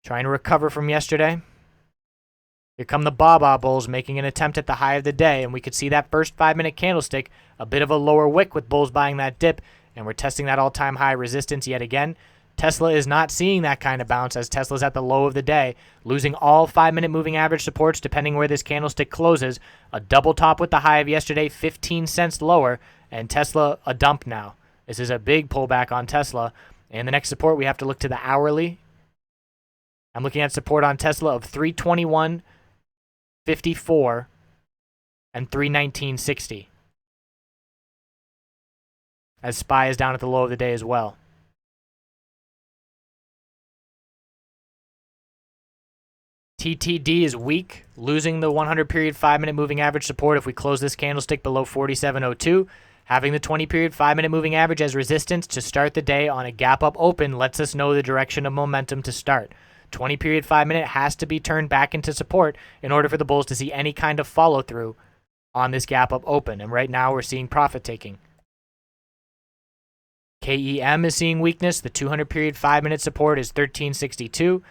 Trying to recover from yesterday. Here come the Baba bulls making an attempt at the high of the day, and we could see that first 5-minute candlestick, a bit of a lower wick with bulls buying that dip, and we're testing that all-time high resistance yet again. Tesla is not seeing that kind of bounce as Tesla's at the low of the day, losing all 5-minute moving average supports depending where this candlestick closes. A double top with the high of yesterday, 15 cents lower, and Tesla a dump now. This is a big pullback on Tesla. And the next support, we have to look to the hourly. I'm looking at support on Tesla of 321.54 and 319.60. As SPY is down at the low of the day as well. TTD is weak, losing the 100-period 5-minute moving average support if we close this candlestick below 47.02. Having the 20-period 5-minute moving average as resistance to start the day on a gap-up open lets us know the direction of momentum to start. 20-period 5-minute has to be turned back into support in order for the bulls to see any kind of follow-through on this gap-up open, and right now we're seeing profit-taking. KEM is seeing weakness. The 200-period 5-minute support is 13.62.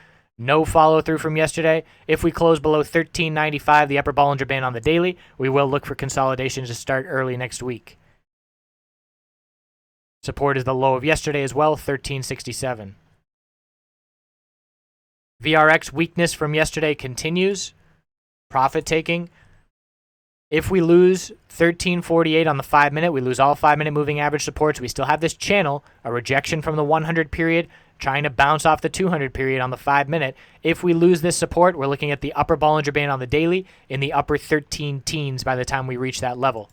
No follow-through from yesterday. If we close below 13.95, the upper Bollinger Band on the daily, we will look for consolidation to start early next week. Support is the low of yesterday as well, 13.67. VRX weakness from yesterday continues. Profit-taking. If we lose 13.48 on the 5-minute, we lose all 5-minute moving average supports. We still have this channel, a rejection from the 100 period. trying to bounce off the 200 period on the 5-minute. If we lose this support, we're looking at the upper Bollinger Band on the daily in the upper 13 teens by the time we reach that level.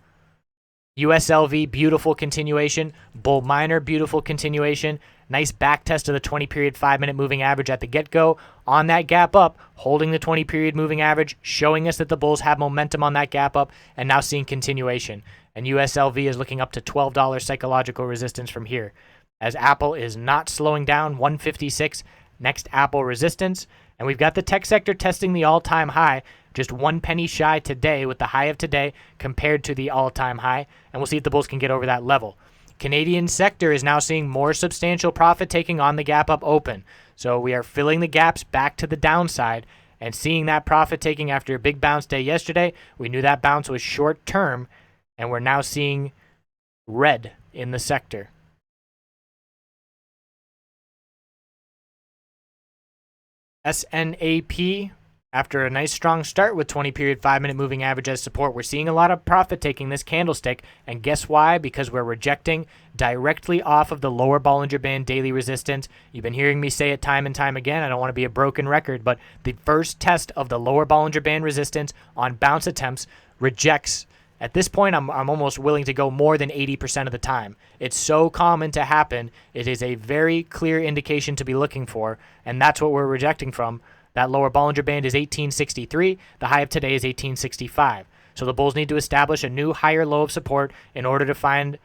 USLV, beautiful continuation. Bull minor, beautiful continuation. Nice back test of the 20 period 5-minute moving average at the get-go. On that gap up, holding the 20 period moving average, showing us that the bulls have momentum on that gap up, and now seeing continuation. And USLV is looking up to $12 psychological resistance from here. As Apple is not slowing down, 156 next Apple resistance. And we've got the tech sector testing the all-time high, just 1 penny shy today with the high of today compared to the all-time high. And we'll see if the bulls can get over that level. Canadian sector is now seeing more substantial profit taking on the gap up open. So we are filling the gaps back to the downside and seeing that profit taking after a big bounce day yesterday. We knew that bounce was short term, and we're now seeing red in the sector. SNAP, after a nice strong start with 20 period 5-minute moving average as support, we're seeing a lot of profit taking this candlestick. And guess why? Because we're rejecting directly off of the lower Bollinger Band daily resistance. You've been hearing me say it time and time again. I don't want to be a broken record, but the first test of the lower Bollinger Band resistance on bounce attempts rejects. At this point, I'm almost willing to go more than 80% of the time. It's so common to happen. It is a very clear indication to be looking for, and that's what we're rejecting from. That lower Bollinger Band is 1863. The high of today is 1865. So the bulls need to establish a new higher low of support in order to find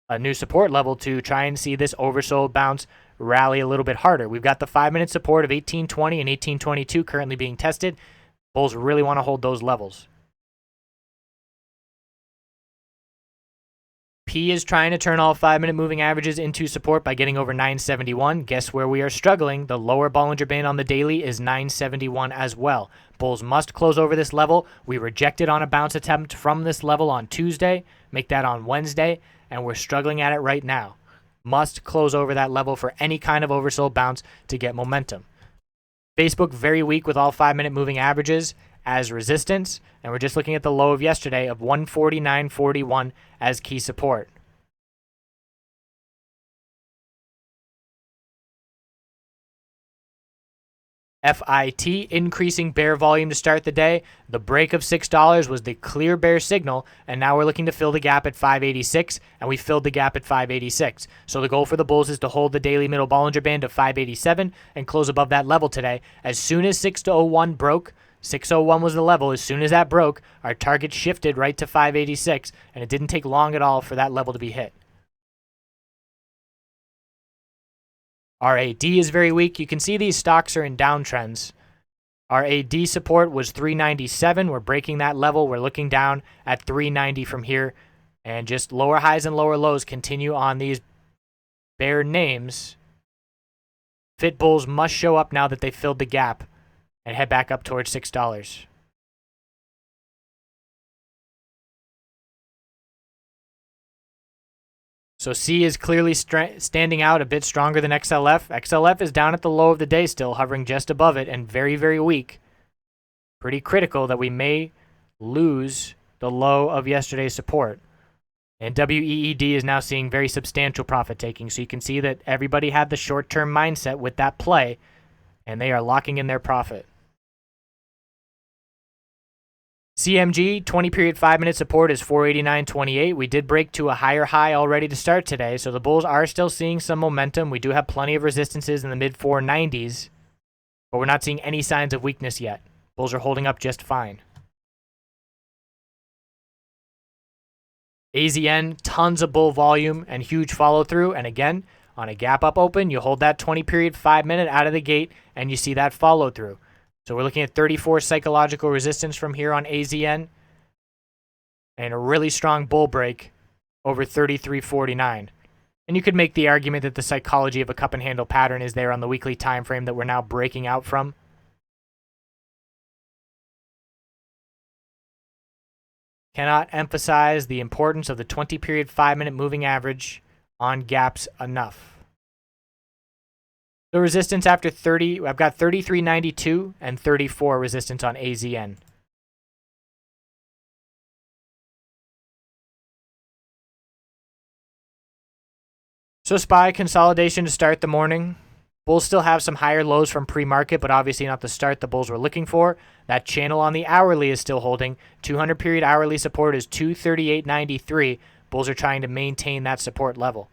a new support level to try and see this oversold bounce rally a little bit harder. We've got the 5-minute support of 1820 and 1822 currently being tested. Bulls really want to hold those levels. P is trying to turn all 5-minute moving averages into support by getting over 971. Guess where we are struggling? The lower Bollinger Band on the daily is 971 as well. Bulls must close over this level. We rejected on a bounce attempt from this level on Tuesday. Make that on Wednesday, and we're struggling at it right now. Must close over that level for any kind of oversold bounce to get momentum. Facebook very weak with all 5-minute moving averages as resistance, and we're just looking at the low of yesterday of 149.41 as key support. FIT increasing bear volume to start the day. The break of $6 was the clear bear signal, and now we're looking to fill the gap at 586, and we filled the gap at 586. So the goal for the bulls is to hold the daily middle Bollinger Band of 587 and close above that level today. As soon as 601 broke, 601 was the level. As soon as that broke, our target shifted right to 586, and it didn't take long at all for that level to be hit. RAD is very weak. You can see these stocks are in downtrends. RAD support was 397. We're breaking that level. We're looking down at 390 from here. And just lower highs and lower lows continue on these bear names. Fit bulls must show up now that they filled the gap and head back up towards $6. So C is clearly standing out a bit stronger than XLF. XLF is down at the low of the day still, hovering just above it and very, very weak. Pretty critical that we may lose the low of yesterday's support. And WEED is now seeing very substantial profit taking. So you can see that everybody had the short-term mindset with that play, and they are locking in their profit. CMG 20 period 5-minute support is 489.28. We did break to a higher high already to start today, so the bulls are still seeing some momentum. We do have plenty of resistances in the mid 490s, but we're not seeing any signs of weakness yet. Bulls are holding up just fine. AZN, tons of bull volume and huge follow through, and again, on a gap up open, you hold that 20 period 5-minute out of the gate and you see that follow through. So we're looking at 34 psychological resistance from here on AZN and a really strong bull break over 33.49. And you could make the argument that the psychology of a cup and handle pattern is there on the weekly time frame that we're now breaking out from. Cannot emphasize the importance of the 20 period 5-minute moving average on gaps enough. The resistance after 30, I've got 33.92 and 34 resistance on AZN. So SPY consolidation to start the morning. Bulls still have some higher lows from pre-market, but obviously not the start the bulls were looking for. That channel on the hourly is still holding. 200 period hourly support is 238.93. Bulls are trying to maintain that support level.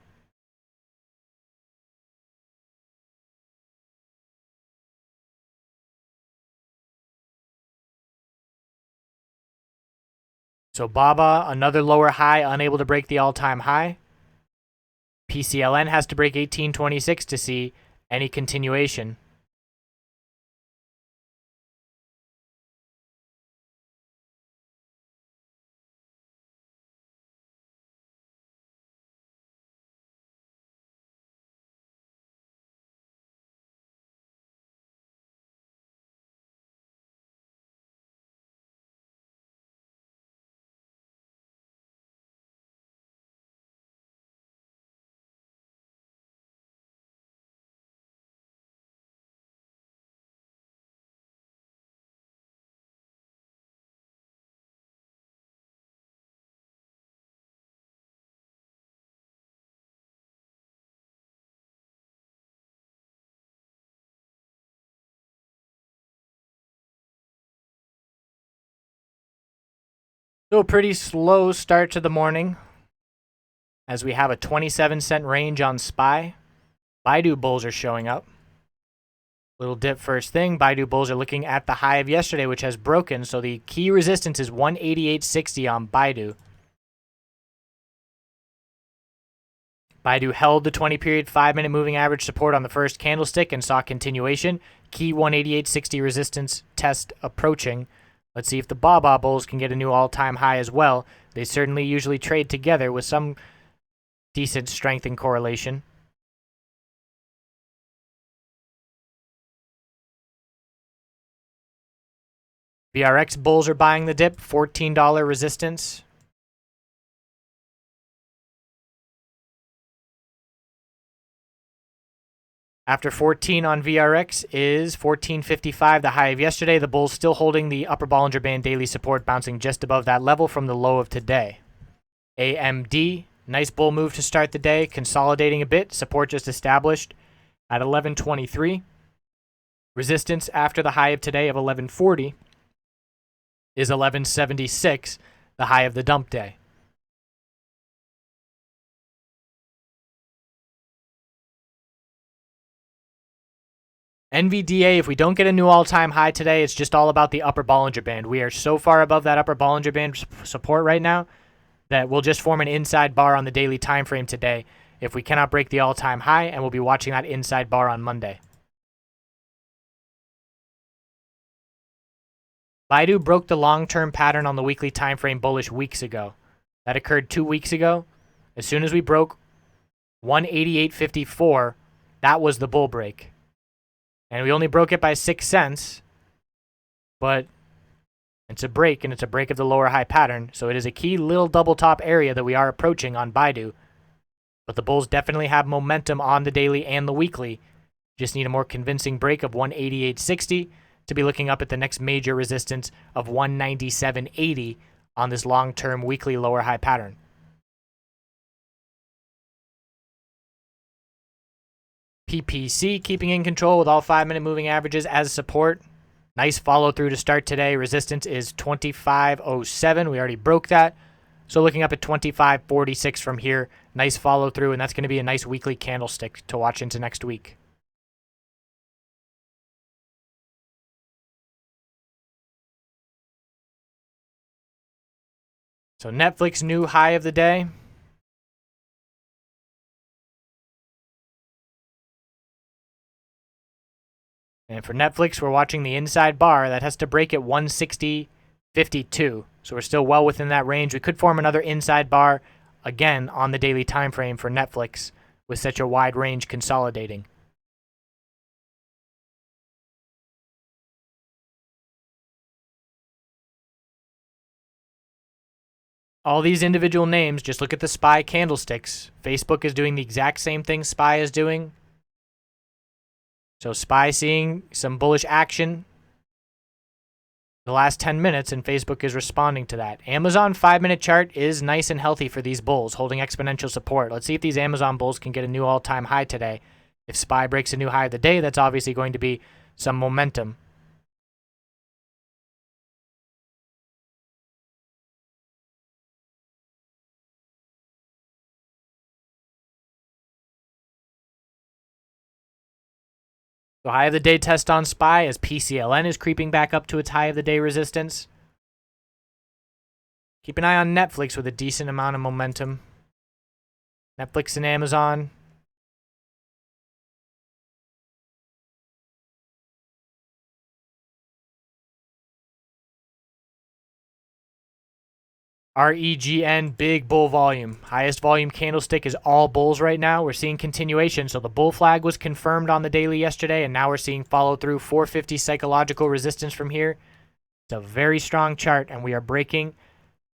So BABA, another lower high, unable to break the all-time high. PCLN has to break 1826 to see any continuation. So a pretty slow start to the morning as we have a 27-cent range on SPY. Baidu bulls are showing up. Little dip first thing. Baidu bulls are looking at the high of yesterday, which has broken. So the key resistance is 188.60 on Baidu. Baidu held the 20-period 5-minute moving average support on the first candlestick and saw continuation. Key 188.60 resistance test approaching. Let's see if the BABA bulls can get a new all-time high as well. They certainly usually trade together with some decent strength and correlation. VRX bulls are buying the dip, $14 resistance. After 14 on VRX is 14.55, the high of yesterday. The bulls still holding the upper Bollinger Band daily support, bouncing just above that level from the low of today. AMD, nice bull move to start the day, consolidating a bit. Support just established at 11.23. Resistance after the high of today of 11.40 is 11.76, the high of the dump day. NVDA, if we don't get a new all-time high today, it's just all about the upper Bollinger Band. We are so far above that upper Bollinger Band support right now that we'll just form an inside bar on the daily time frame today if we cannot break the all-time high, and we'll be watching that inside bar on Monday. Baidu broke the long-term pattern on the weekly time frame bullish weeks ago. That occurred 2 weeks ago. As soon as we broke 188.54, that was the bull break. And we only broke it by 6 cents, but it's a break, and it's a break of the lower high pattern, so it is a key little double top area that we are approaching on Baidu. But the bulls definitely have momentum on the daily and the weekly. Just need a more convincing break of 188.60 to be looking up at the next major resistance of 197.80 on this long-term weekly lower high pattern. PPC keeping in control with all 5-minute moving averages as support. Nice follow through to start today. Resistance is 25.07. We already broke that. So looking up at 25.46 from here. Nice follow through, and that's going to be a nice weekly candlestick to watch into next week. So Netflix new high of the day. And for Netflix, we're watching the inside bar. That has to break at 160.52. So we're still well within that range. We could form another inside bar again on the daily time frame for Netflix with such a wide range consolidating. All these individual names, just look at the SPY candlesticks. Facebook is doing the exact same thing SPY is doing. So SPY seeing some bullish action the last 10 minutes, and Facebook is responding to that. Amazon 5-minute chart is nice and healthy for these bulls, holding exponential support. Let's see if these Amazon bulls can get a new all-time high today. If SPY breaks a new high of the day, that's obviously going to be some momentum. So high of the day test on SPY as PCLN is creeping back up to its high of the day resistance. Keep an eye on Netflix with a decent amount of momentum. Netflix and Amazon. REGN, big bull volume. Highest volume candlestick is all bulls right now. We're seeing continuation. So the bull flag was confirmed on the daily yesterday, and now we're seeing follow through. 450 psychological resistance from here. It's a very strong chart, and we are breaking.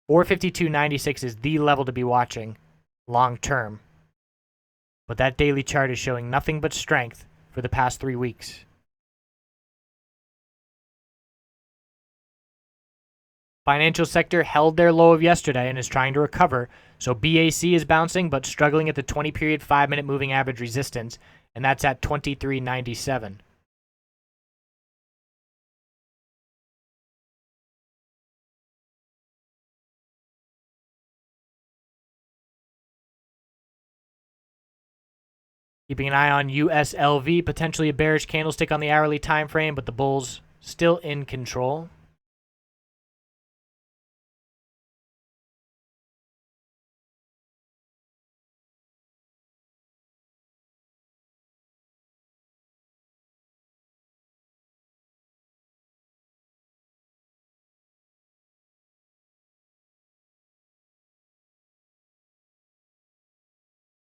452.96 is the level to be watching long term. But that daily chart is showing nothing but strength for the past 3 weeks. Financial sector held their low of yesterday and is trying to recover. So BAC is bouncing but struggling at the 20 period 5-minute moving average resistance, and that's at 23.97. Keeping an eye on USLV, potentially a bearish candlestick on the hourly time frame, but the bulls still in control.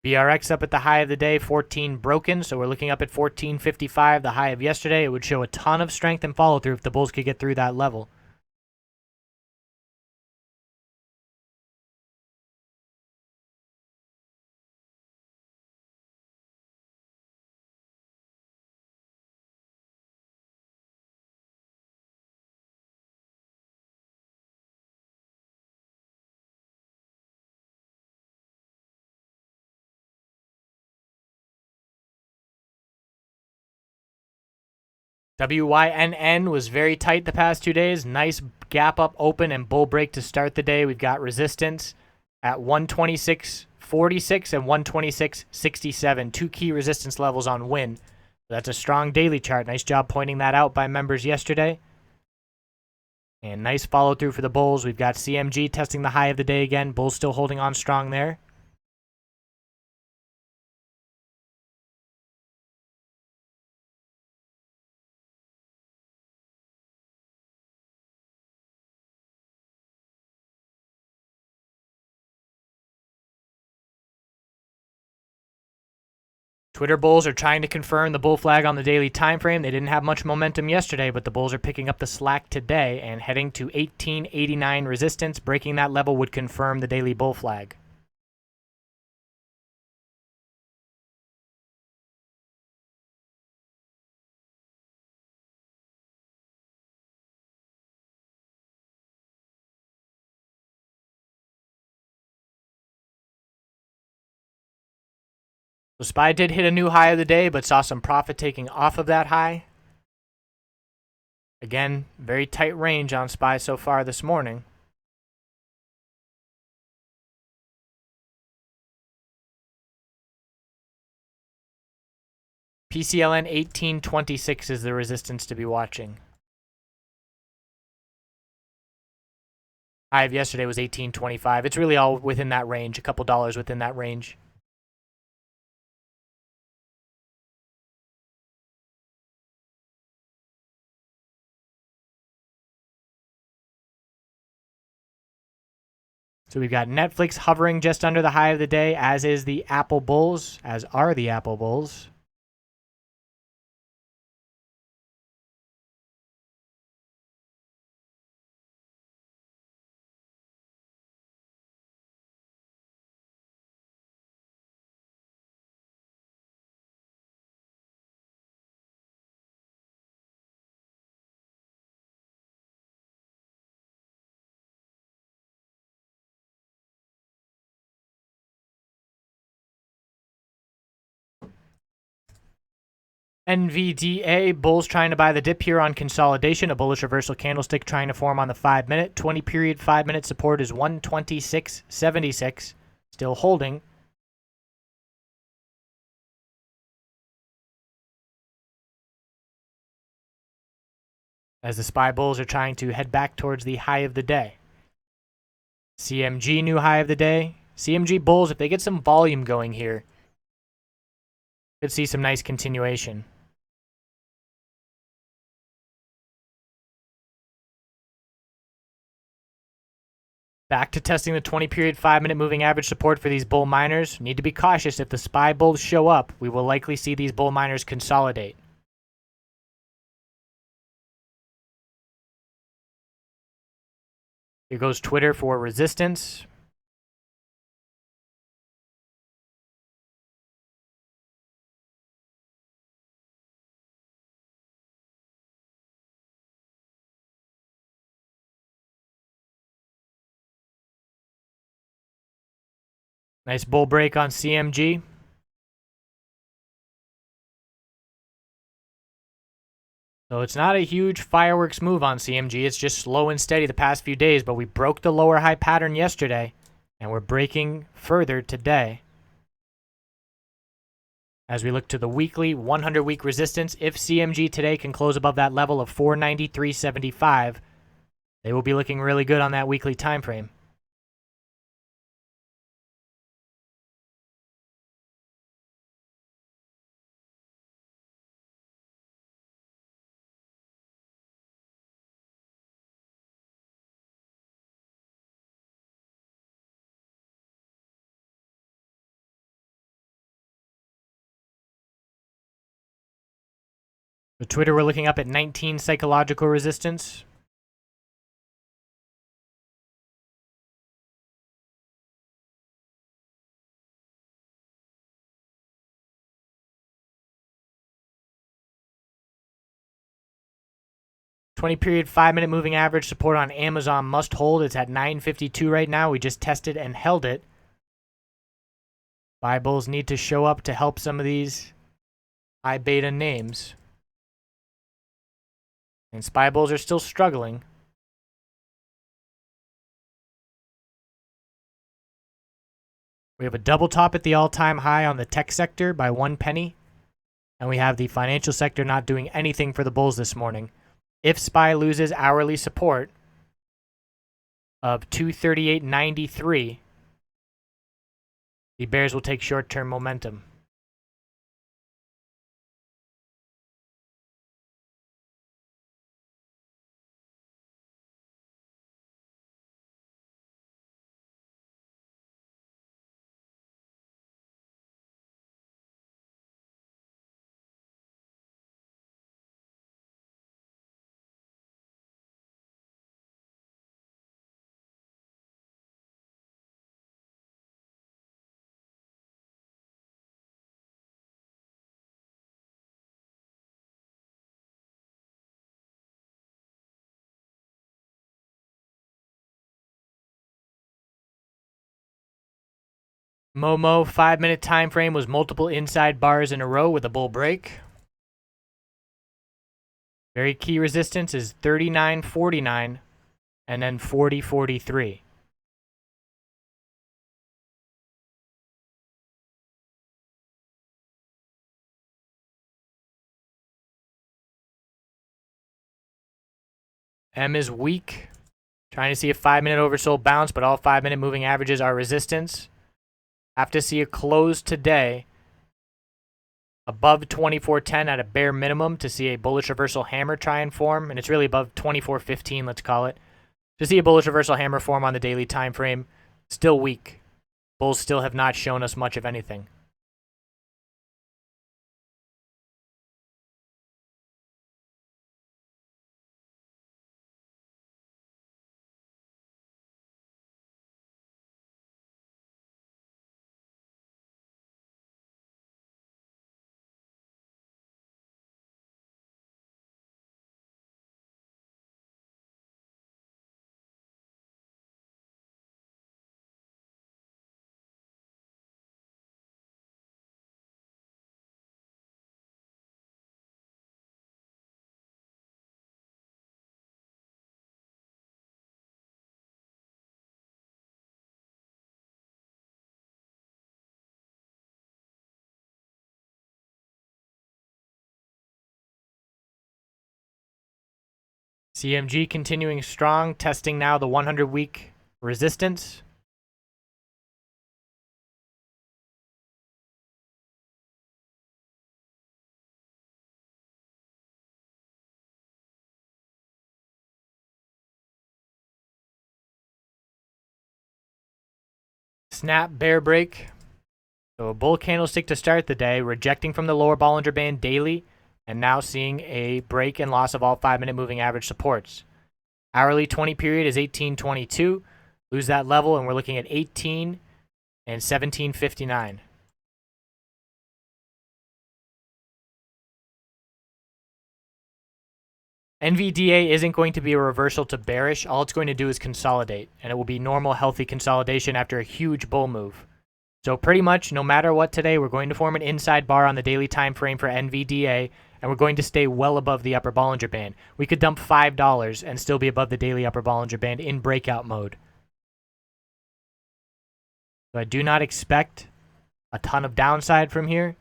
BRX up at the high of the day, 14 broken, so we're looking up at 14.55, the high of yesterday. It would show a ton of strength and follow through if the bulls could get through that level. WYNN was very tight the past 2 days. Nice gap up open and bull break to start the day. We've got resistance at 126.46 and 126.67. Two key resistance levels on win. That's a strong daily chart. Nice job pointing that out by members yesterday. And nice follow through for the bulls. We've got CMG testing the high of the day again. Bulls still holding on strong there. Twitter bulls are trying to confirm the bull flag on the daily time frame. They didn't have much momentum yesterday, but the bulls are picking up the slack today and heading to 1889 resistance. Breaking that level would confirm the daily bull flag. So SPY did hit a new high of the day, but saw some profit taking off of that high. Again, very tight range on SPY so far this morning. PCLN 1826 is the resistance to be watching. High of yesterday was 1825. It's really all within that range, a couple dollars within that range. So we've got Netflix hovering just under the high of the day, as is the Apple Bulls, as are the Apple Bulls. NVDA, bulls trying to buy the dip here on consolidation. A bullish reversal candlestick trying to form on the 5-minute. 20-period 5-minute support is 126.76. Still holding. As the SPY bulls are trying to head back towards the high of the day. CMG new high of the day. CMG bulls, if they get some volume going here, could see some nice continuation. Back to testing the 20-period 5-minute moving average support for these bull miners. Need to be cautious. If the SPY bulls show up, we will likely see these bull miners consolidate. Here goes Twitter for resistance. Nice bull break on CMG. So it's not a huge fireworks move on CMG. It's just slow and steady the past few days, but we broke the lower high pattern yesterday, and we're breaking further today. As we look to the weekly 100-week resistance, if CMG today can close above that level of 493.75, they will be looking really good on that weekly time frame. For Twitter, we're looking up at 19 psychological resistance. $20-period 5-minute moving average support on Amazon must hold. It's at 952 right now. We just tested and held it. Buy bulls need to show up to help some of these high beta names. And SPY bulls are still struggling. We have a double top at the all-time high on the tech sector by 1 penny. And we have the financial sector not doing anything for the bulls this morning. If SPY loses hourly support of 238.93, the bears will take short-term momentum. Momo 5-minute time frame was multiple inside bars in a row with a bull break. Very key resistance is 39.49 and then 40.43. M is weak. Trying to see a 5-minute oversold bounce, but all 5-minute moving averages are resistance. Have to see a close today above 24.10 at a bare minimum to see a bullish reversal hammer try and form, and it's really above 24.15, let's call it. To see a bullish reversal hammer form on the daily time frame, still weak. Bulls still have not shown us much of anything. CMG continuing strong, testing now the 100-week resistance. Snap bear break. So a bull candlestick to start the day, rejecting from the lower Bollinger Band daily, and now seeing a break and loss of all 5-minute moving average supports. Hourly 20 period is 1822. Lose that level, and we're looking at 18 and 1759. NVDA isn't going to be a reversal to bearish. All it's going to do is consolidate, and it will be normal, healthy consolidation after a huge bull move. So pretty much no matter what today, we're going to form an inside bar on the daily time frame for NVDA, and we're going to stay well above the upper Bollinger Band. We could dump $5 and still be above the daily upper Bollinger Band in breakout mode. So I do not expect a ton of downside from here.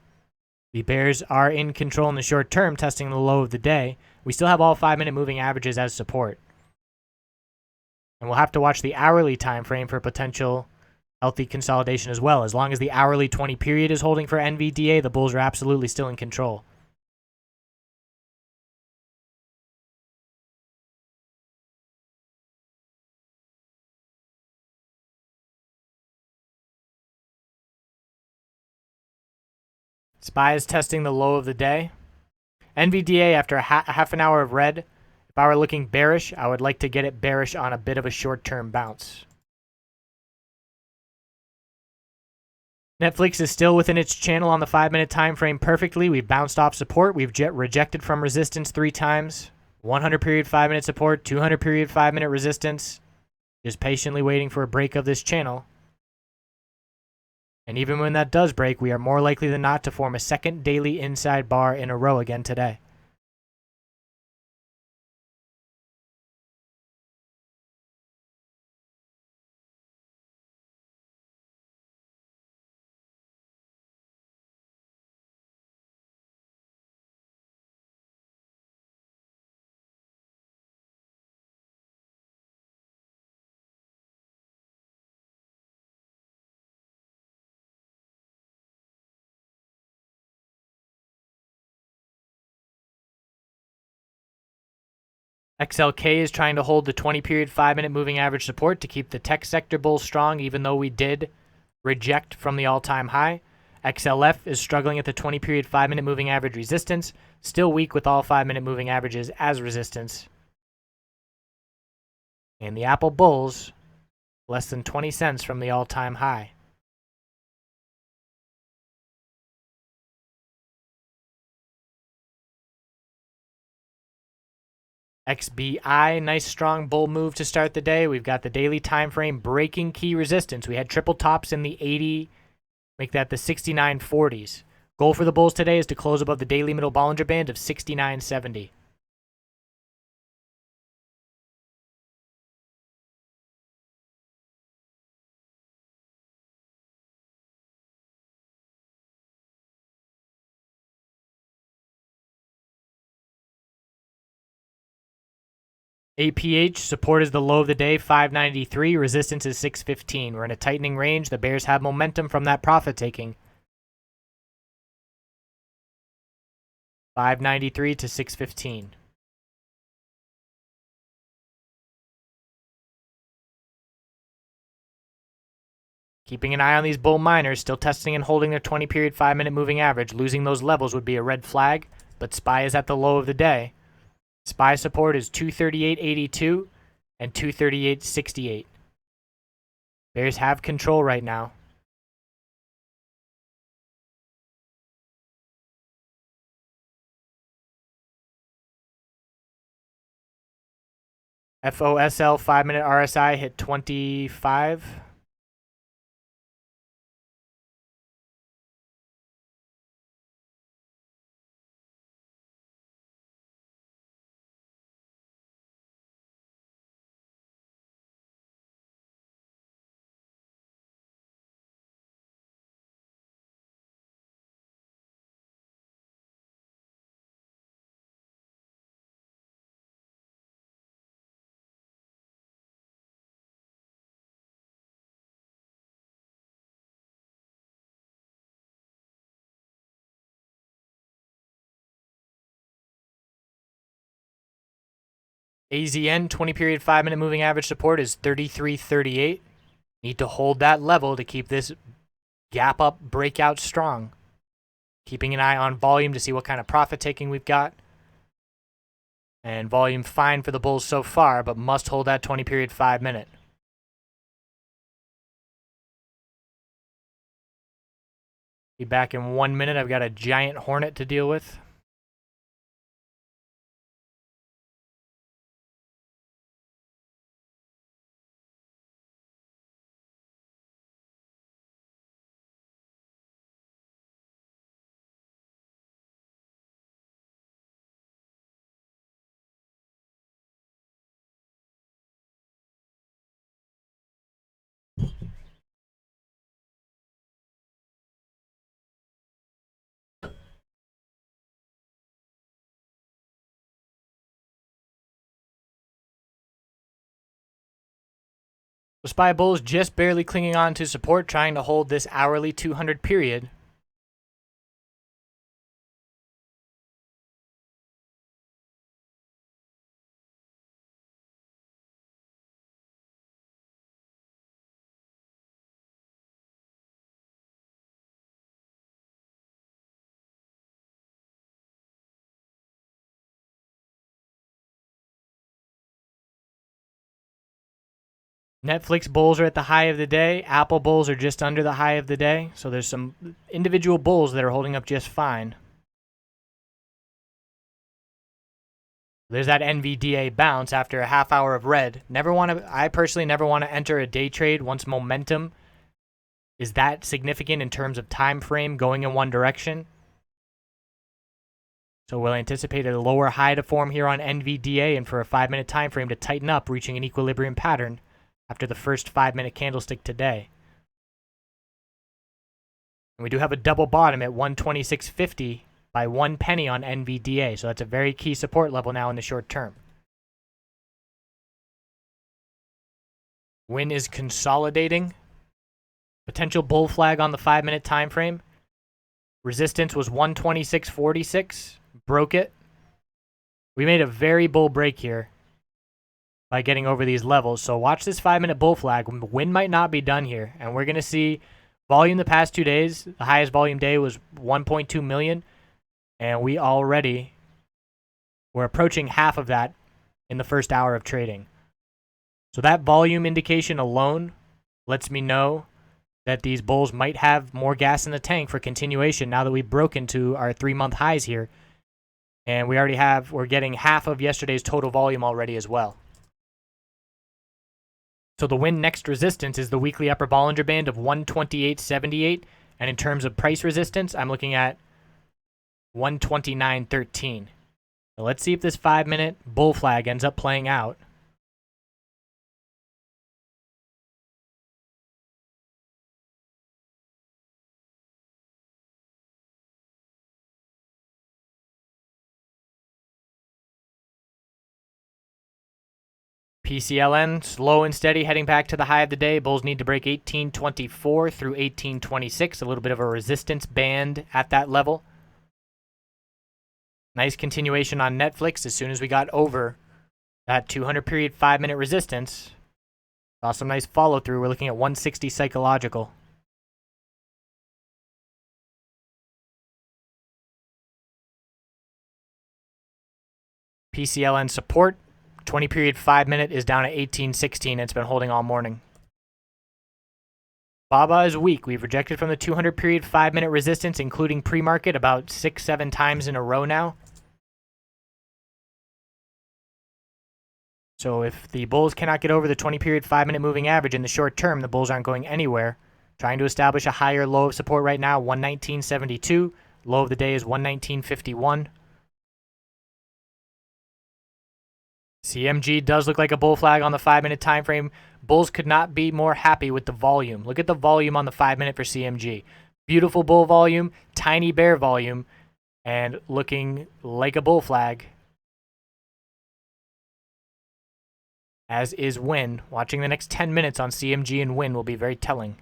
The bears are in control in the short term, testing the low of the day. We still have all 5-minute moving averages as support. And we'll have to watch the hourly time frame for potential healthy consolidation as well. As long as the hourly 20 period is holding for NVDA, the bulls are absolutely still in control. SPY is testing the low of the day. NVDA, after half an hour of red, if I were looking bearish, I would like to get it bearish on a bit of a short-term bounce. Netflix is still within its channel on the 5-minute time frame perfectly. We've bounced off support. We've rejected from resistance 3 times. 100 period 5-minute support, 200 period 5-minute resistance. Just patiently waiting for a break of this channel. And even when that does break, we are more likely than not to form a second daily inside bar in a row again today. XLK is trying to hold the 20 period 5-minute moving average support to keep the tech sector bulls strong, even though we did reject from the all-time high. XLF is struggling at the 20 period 5-minute moving average resistance, still weak with all 5-minute moving averages as resistance. And the Apple bulls, less than 20 cents from the all-time high. XBI, nice strong bull move to start the day. We've got the daily time frame breaking key resistance. We had triple tops in the 80, make that the 69.40s. Goal for the bulls today is to close above the daily middle Bollinger Band of 69.70. APH, support is the low of the day, 593. Resistance is 615. We're in a tightening range. The bears have momentum from that profit taking. 593 to 615. Keeping an eye on these bull miners, still testing and holding their 20 period 5-minute moving average. Losing those levels would be a red flag, but SPY is at the low of the day. SPY support is 238.82 and 238.68. Bears have control right now. FOSL 5-minute RSI hit 25. AZN 20 period 5-minute moving average support is 33.38. Need to hold that level to keep this gap up breakout strong. Keeping an eye on volume to see what kind of profit taking we've got. And volume fine for the bulls so far, but must hold that 20 period 5-minute. Be back in 1 minute. I've got a giant hornet to deal with. The SPY bulls just barely clinging on to support, trying to hold this hourly 200 period. Netflix bulls are at the high of the day. Apple bulls are just under the high of the day. So there's some individual bulls that are holding up just fine. There's that NVDA bounce after a half hour of red. I personally never want to enter a day trade once momentum is that significant in terms of time frame going in one direction. So we'll anticipate a lower high to form here on NVDA and for a 5-minute time frame to tighten up, reaching an equilibrium pattern after the first 5-minute candlestick today. And we do have a double bottom at 126.50 by 1 penny on NVDA, so that's a very key support level now in the short term. Win is consolidating. Potential bull flag on the 5-minute time frame. Resistance was 126.46. Broke it. We made a very bull break here by getting over these levels. So watch this 5-minute bull flag. Win might not be done here. And we're going to see volume the past 2 days. The highest volume day was 1.2 million. And we already were approaching half of that in the first hour of trading. So that volume indication alone lets me know that these bulls might have more gas in the tank for continuation now that we've broken to our 3-month highs here. And we're getting half of yesterday's total volume already as well. So the win next resistance is the weekly upper Bollinger Band of 128.78. And in terms of price resistance, I'm looking at 129.13. So let's see if this 5-minute bull flag ends up playing out. PCLN, slow and steady, heading back to the high of the day. Bulls need to break 1824 through 1826. A little bit of a resistance band at that level. Nice continuation on Netflix as soon as we got over that 200 period 5-minute resistance. Saw some nice follow through. We're looking at 160 psychological. PCLN support. 20 period 5-minute is down at 1816. It's been holding all morning. BABA is weak. We've rejected from the 200 period 5-minute resistance, including pre-market, about 6-7 times in a row now. So if the bulls cannot get over the 20 period 5-minute moving average in the short term, the bulls aren't going anywhere. Trying to establish a higher low of support right now, 119.72. Low of the day is 119.51. CMG does look like a bull flag on the 5-minute time frame. Bulls could not be more happy with the volume. Look at the volume on the 5-minute for CMG. Beautiful bull volume, tiny bear volume, and looking like a bull flag. As is Win. Watching the next 10 minutes on CMG and Win will be very telling.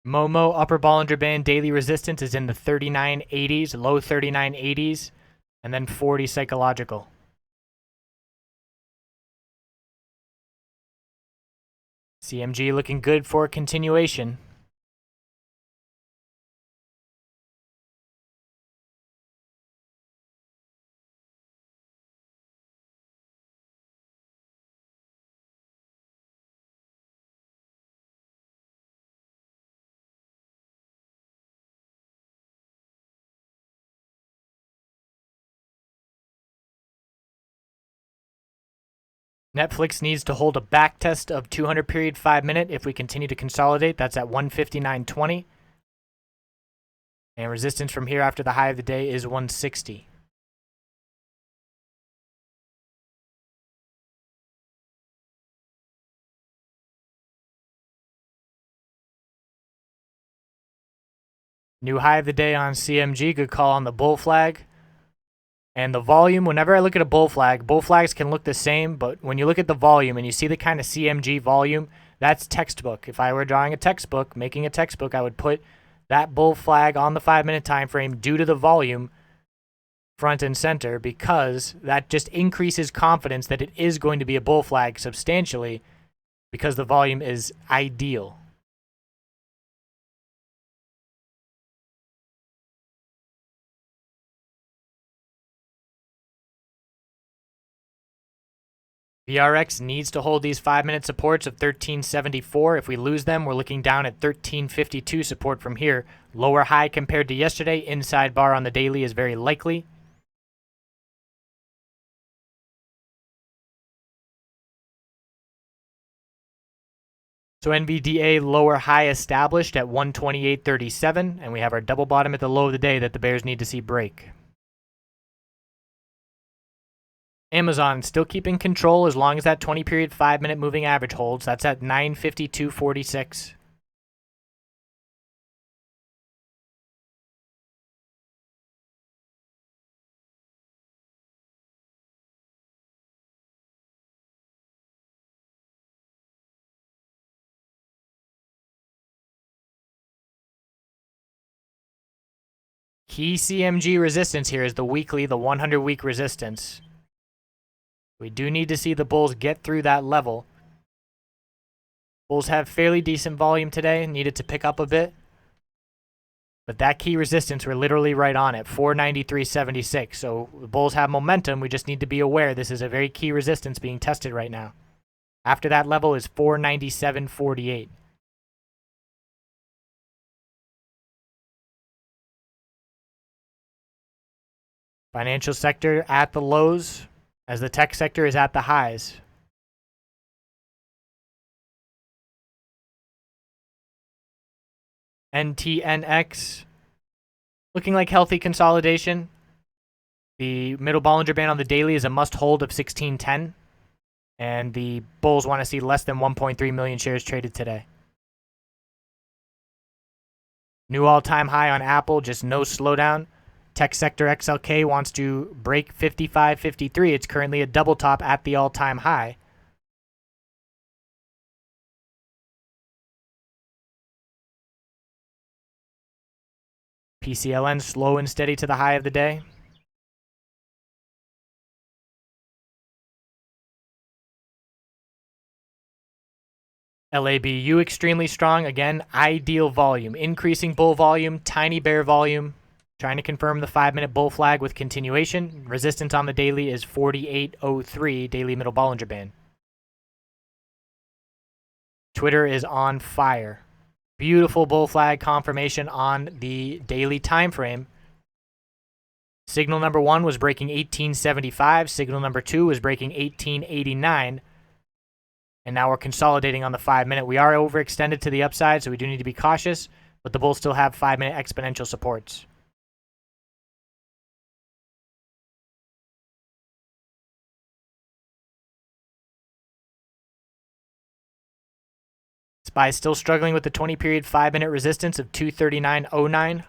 Momo upper Bollinger Band daily resistance is in the 3980s, low 3980s, and then 40 psychological. CMG looking good for continuation. Netflix needs to hold a back test of 200 period 5 minute if we continue to consolidate. That's at 159.20. And resistance from here after the high of the day is 160. New high of the day on CMG. Good call on the bull flag. And the volume, whenever I look at a bull flags can look the same, but when you look at the volume and you see the kind of CMG volume, that's textbook. If I were drawing a textbook, making a textbook, I would put that bull flag on the 5 minute time frame due to the volume front and center, because that just increases confidence that it is going to be a bull flag substantially because the volume is ideal. VRX needs to hold these 5 minute supports of 1374. If we lose them, we're looking down at 1352 support from here. Lower high compared to yesterday. Inside bar on the daily is very likely. So NVDA lower high established at 128.37, and we have our double bottom at the low of the day that the bears need to see break. Amazon still keeping control as long as that 20 period 5 minute moving average holds. That's at 952.46. Key CMG resistance here is the weekly, the 100 week resistance. We do need to see the bulls get through that level. Bulls have fairly decent volume today, needed to pick up a bit. But that key resistance, we're literally right on it, 493.76. So the bulls have momentum. We just need to be aware this is a very key resistance being tested right now. After that level is 497.48. Financial sector at the lows, as the tech sector is at the highs. NTNX looking like healthy consolidation. The middle Bollinger Band on the daily is a must hold of 1610. And the bulls want to see less than 1.3 million shares traded today. New all-time high on Apple, just no slowdown. Tech sector XLK wants to break 55.53. It's currently a double top at the all-time high. PCLN slow and steady to the high of the day. LABU extremely strong. Again, ideal volume. Increasing bull volume, tiny bear volume. Trying to confirm the 5 minute bull flag with continuation. Resistance on the daily is 48.03, daily middle Bollinger Band. Twitter is on fire. Beautiful bull flag confirmation on the daily time frame. Signal number 1 was breaking 1875. Signal number 2 was breaking 1889. And now we're consolidating on the 5 minute. We are overextended to the upside, so we do need to be cautious. But the bulls still have 5 minute exponential supports. SPY still struggling with the 20 period 5 minute resistance of 239.09.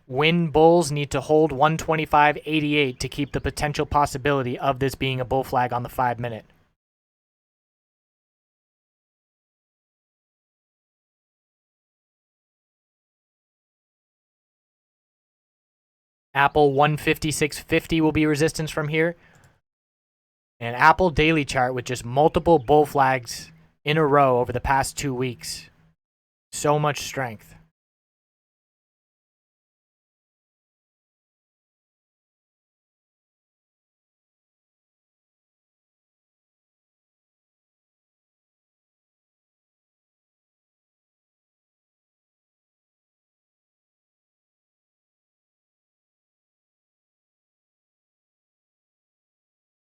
Win bulls need to hold 125.88 to keep the potential possibility of this being a bull flag on the 5 minute. Apple 156.50 will be resistance from here. And Apple daily chart with just multiple bull flags in a row over the past 2 weeks. So much strength.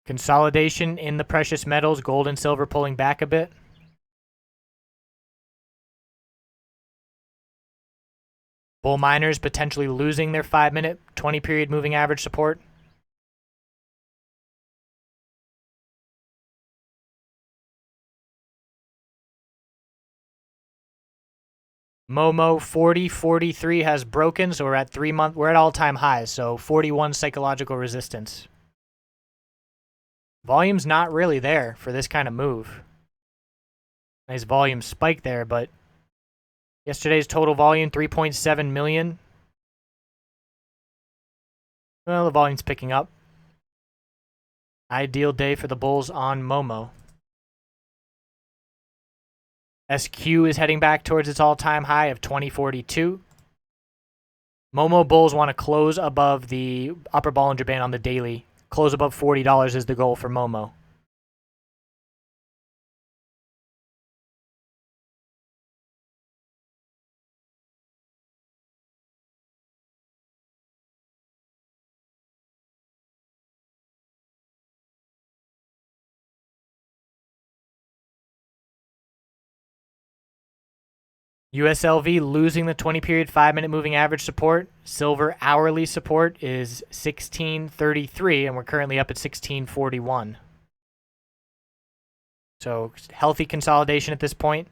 Consolidation in the precious metals, gold and silver pulling back a bit. Bull miners potentially losing their 5-minute, 20-period moving average support. Momo 40.43 has broken, so we're at 3-month. We're at all-time highs, so 41 psychological resistance. Volume's not really there for this kind of move. Nice volume spike there, but yesterday's total volume 3.7 million. Well, the volume's picking up. Ideal day for the bulls on Momo. SQ is heading back towards its all-time high of 2042. Momo bulls want to close above the upper Bollinger Band on the daily. Close above $40 is the goal for Momo. USLV losing the 20-period 5-minute moving average support. Silver hourly support is 1633, and we're currently up at 1641. So healthy consolidation at this point.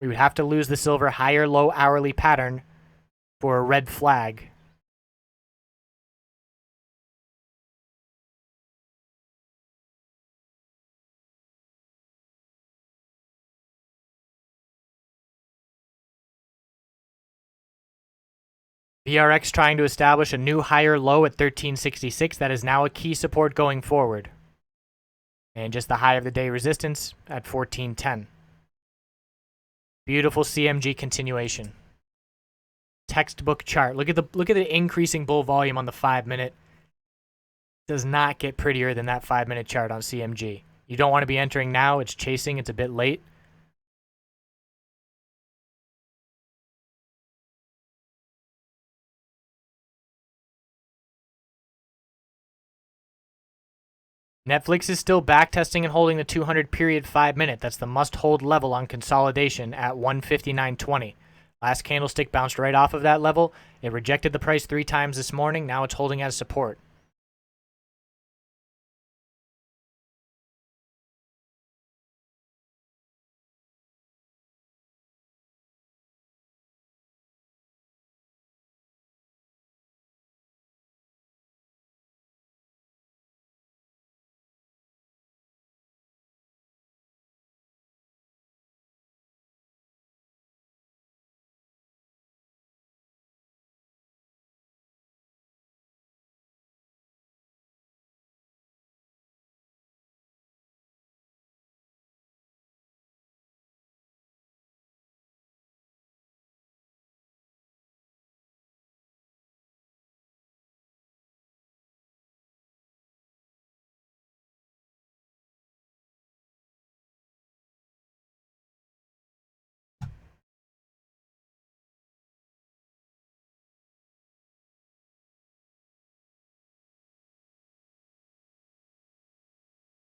We would have to lose the silver higher low hourly pattern for a red flag. VRX trying to establish a new higher low at 1366. That is now a key support going forward. And just the high of the day resistance at 1410. Beautiful CMG continuation. Textbook chart. Look at the increasing bull volume on the 5-minute. Does not get prettier than that 5-minute chart on CMG. You don't want to be entering now. It's chasing. It's a bit late. Netflix is still backtesting and holding the 200-period 5-minute. That's the must-hold level on consolidation at 159.20. Last candlestick bounced right off of that level. It rejected the price 3 times this morning. Now it's holding as support.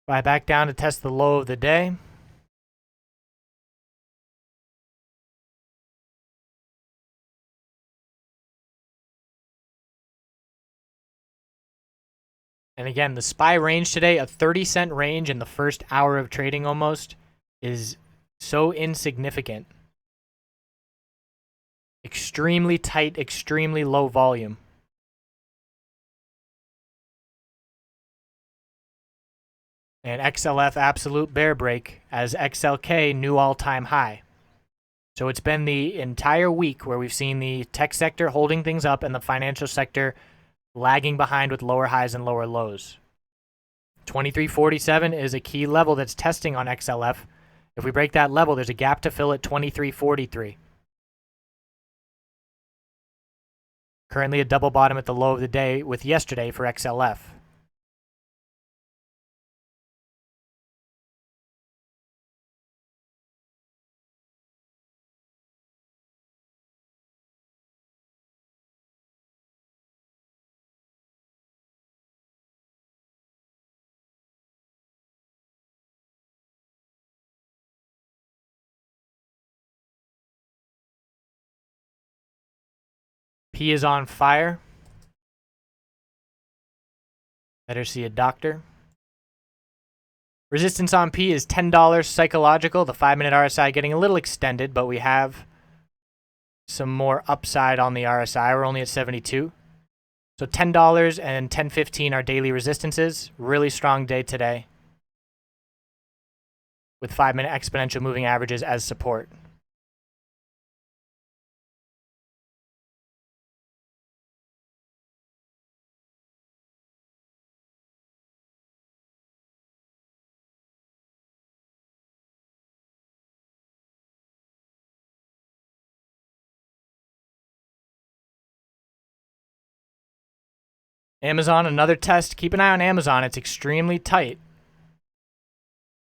Buy back down to test the low of the day. And again, the SPY range today, a 30-cent range in the first hour of trading almost, is so insignificant. Extremely tight, extremely low volume. And XLF absolute bear break as XLK new all-time high. So it's been the entire week where we've seen the tech sector holding things up and the financial sector lagging behind with lower highs and lower lows. 2347 is a key level that's testing on XLF. If we break that level, there's a gap to fill at 2343. Currently a double bottom at the low of the day with yesterday for XLF. P is on fire. Better see a doctor. Resistance on P is $10 psychological. The 5-minute RSI getting a little extended, but we have some more upside on the RSI. We're only at 72. So $10 and 10.15 are daily resistances. Really strong day today with 5-minute exponential moving averages as support. Amazon, another test. Keep an eye on Amazon. It's extremely tight.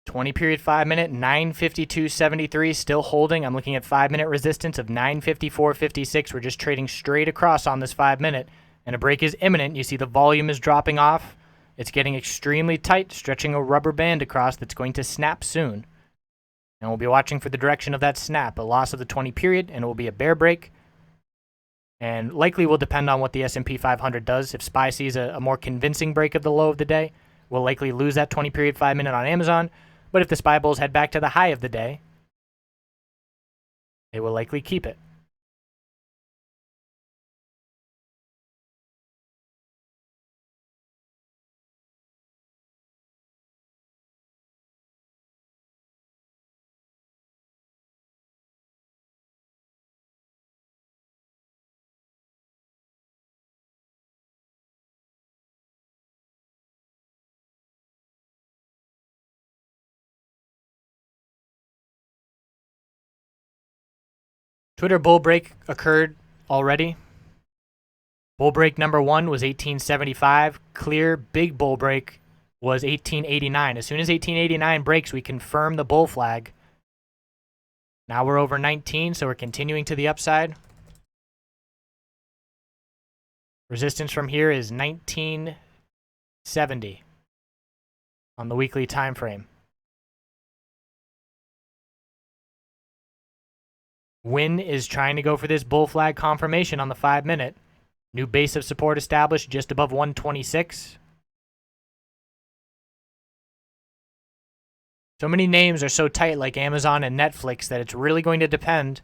20 period 5-minute, 952.73, still holding. I'm looking at 5-minute resistance of 954.56. We're just trading straight across on this 5-minute, and a break is imminent. You see the volume is dropping off. It's getting extremely tight, stretching a rubber band across that's going to snap soon. And we'll be watching for the direction of that snap, a loss of the 20 period, and it will be a bear break. And likely will depend on what the S&P 500 does. If SPY sees a more convincing break of the low of the day, we'll likely lose that 20 period 5-minute on Amazon. But if the SPY bulls head back to the high of the day, they will likely keep it. Twitter bull break occurred already. Bull break number 1 was 1875. Clear big bull break was 1889. As soon as 1889 breaks, we confirm the bull flag. Now we're over 19, so we're continuing to the upside. Resistance from here is 1970 on the weekly time frame. Win is trying to go for this bull flag confirmation on the 5-minute. New base of support established just above 126. So many names are so tight like Amazon and Netflix that it's really going to depend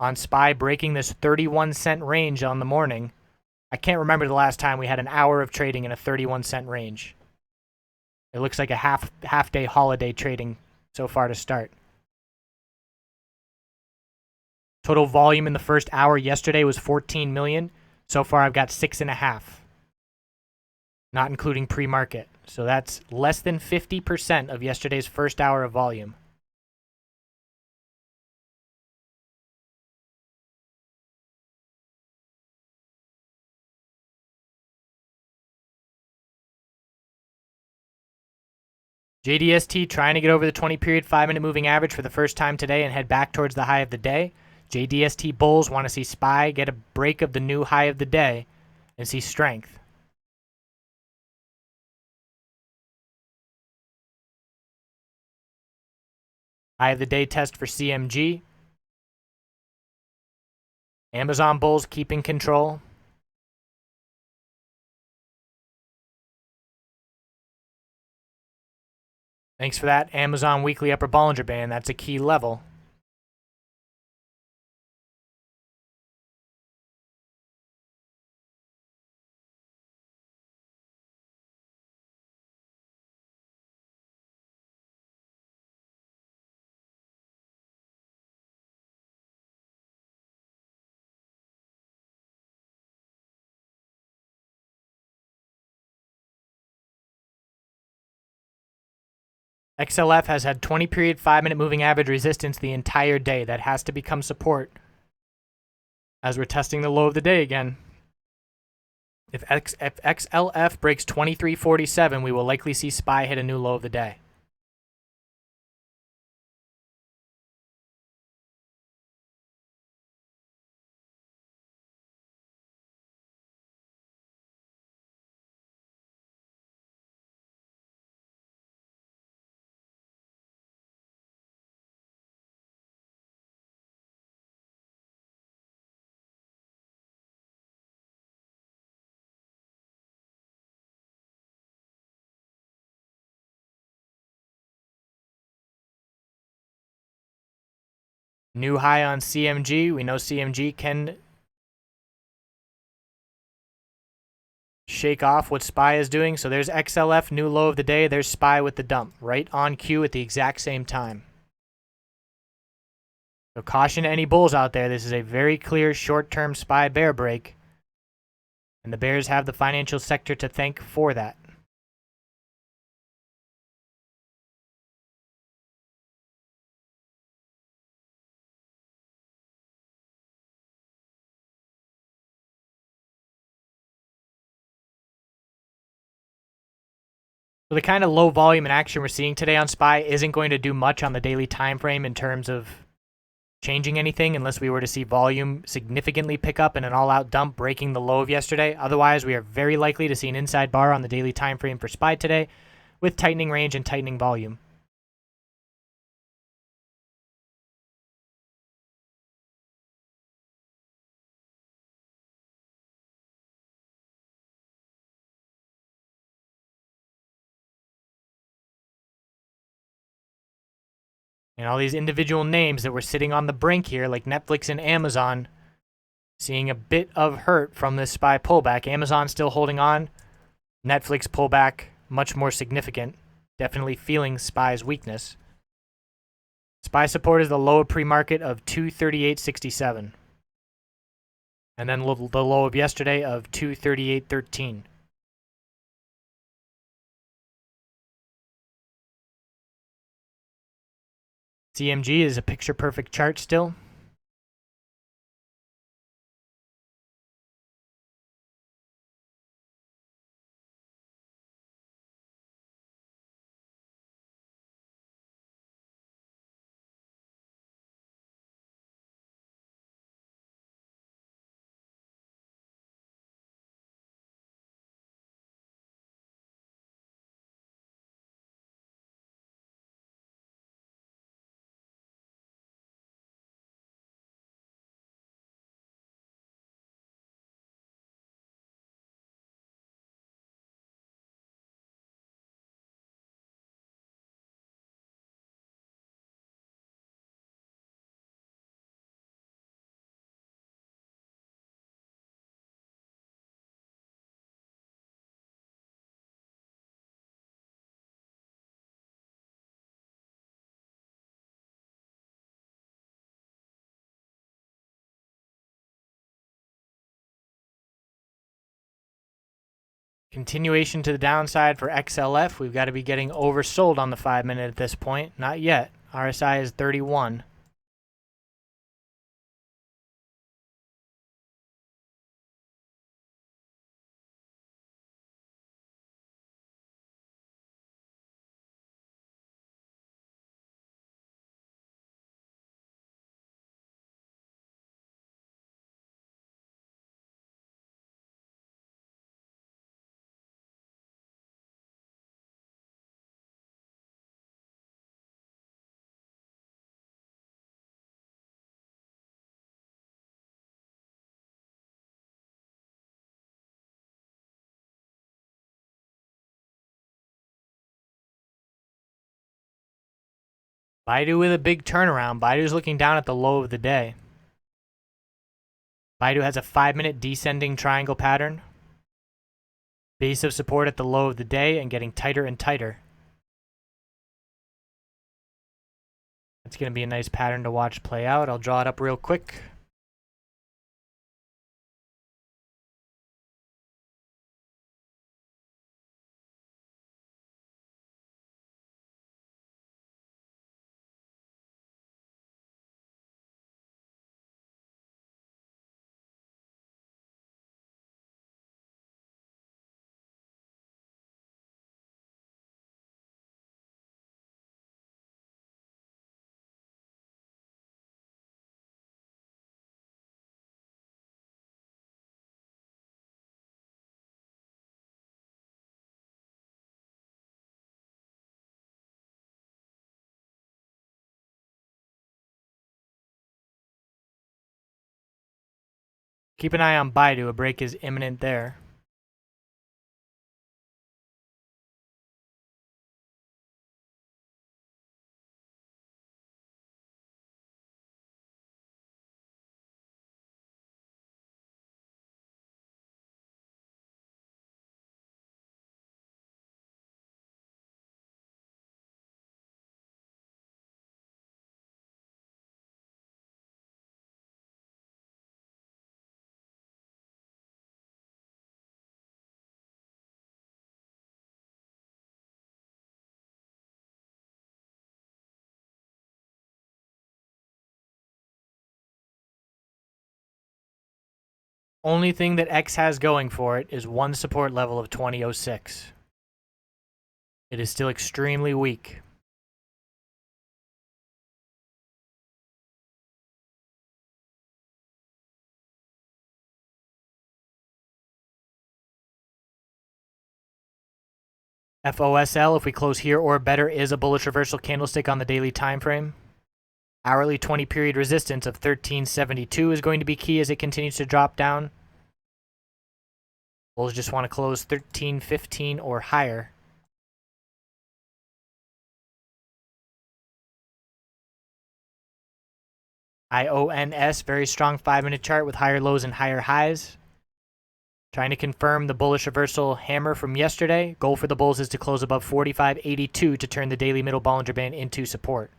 on SPY breaking this 31-cent range on the morning. I can't remember the last time we had an hour of trading in a 31-cent range. It looks like a half-day holiday trading so far to start. Total volume in the first hour yesterday was 14 million. So far, I've got 6.5, not including pre-market. So that's less than 50% of yesterday's first hour of volume. JDST trying to get over the 20 period 5-minute moving average for the first time today and head back towards the high of the day. JDST bulls want to see SPY get a break of the new high of the day and see strength. High of the day test for CMG. Amazon bulls keeping control. Thanks for that. Amazon weekly upper Bollinger Band. That's a key level. XLF has had 20 period 5-minute moving average resistance the entire day. That has to become support as we're testing the low of the day again. If XLF breaks 23.47, we will likely see SPY hit a new low of the day. New high on CMG. We know CMG can shake off what SPY is doing. So there's XLF, new low of the day. There's SPY with the dump, right on cue at the exact same time. So caution to any bulls out there. This is a very clear short-term SPY bear break. And the bears have the financial sector to thank for that. So the kind of low volume and action we're seeing today on SPY isn't going to do much on the daily time frame in terms of changing anything unless we were to see volume significantly pick up in an all-out dump breaking the low of yesterday. Otherwise, we are very likely to see an inside bar on the daily time frame for SPY today with tightening range and tightening volume. And all these individual names that were sitting on the brink here, like Netflix and Amazon, seeing a bit of hurt from this SPY pullback. Amazon still holding on. Netflix pullback much more significant. Definitely feeling SPY's weakness. SPY support is the low of pre-market of 238.67. And then the low of yesterday of 238.13. CMG is a picture-perfect chart still. Continuation to the downside for XLF. We've got to be getting oversold on the 5-minute at this point. Not yet. RSI is 31. Baidu with a big turnaround. Baidu's looking down at the low of the day. Baidu has a 5-minute descending triangle pattern. Base of support at the low of the day and getting tighter and tighter. It's going to be a nice pattern to watch play out. I'll draw it up real quick. Keep an eye on Baidu. A break is imminent there. Only thing that X has going for it is one support level of 20.06. It is still extremely weak. FOSL, if we close here or better, is a bullish reversal candlestick on the daily time frame. Hourly 20 period resistance of 1372 is going to be key as it continues to drop down. Bulls just want to close 1315 or higher. IONS, very strong 5-minute chart with higher lows and higher highs. Trying to confirm the bullish reversal hammer from yesterday. Goal for the bulls is to close above 45.82 to turn the daily middle Bollinger Band into support.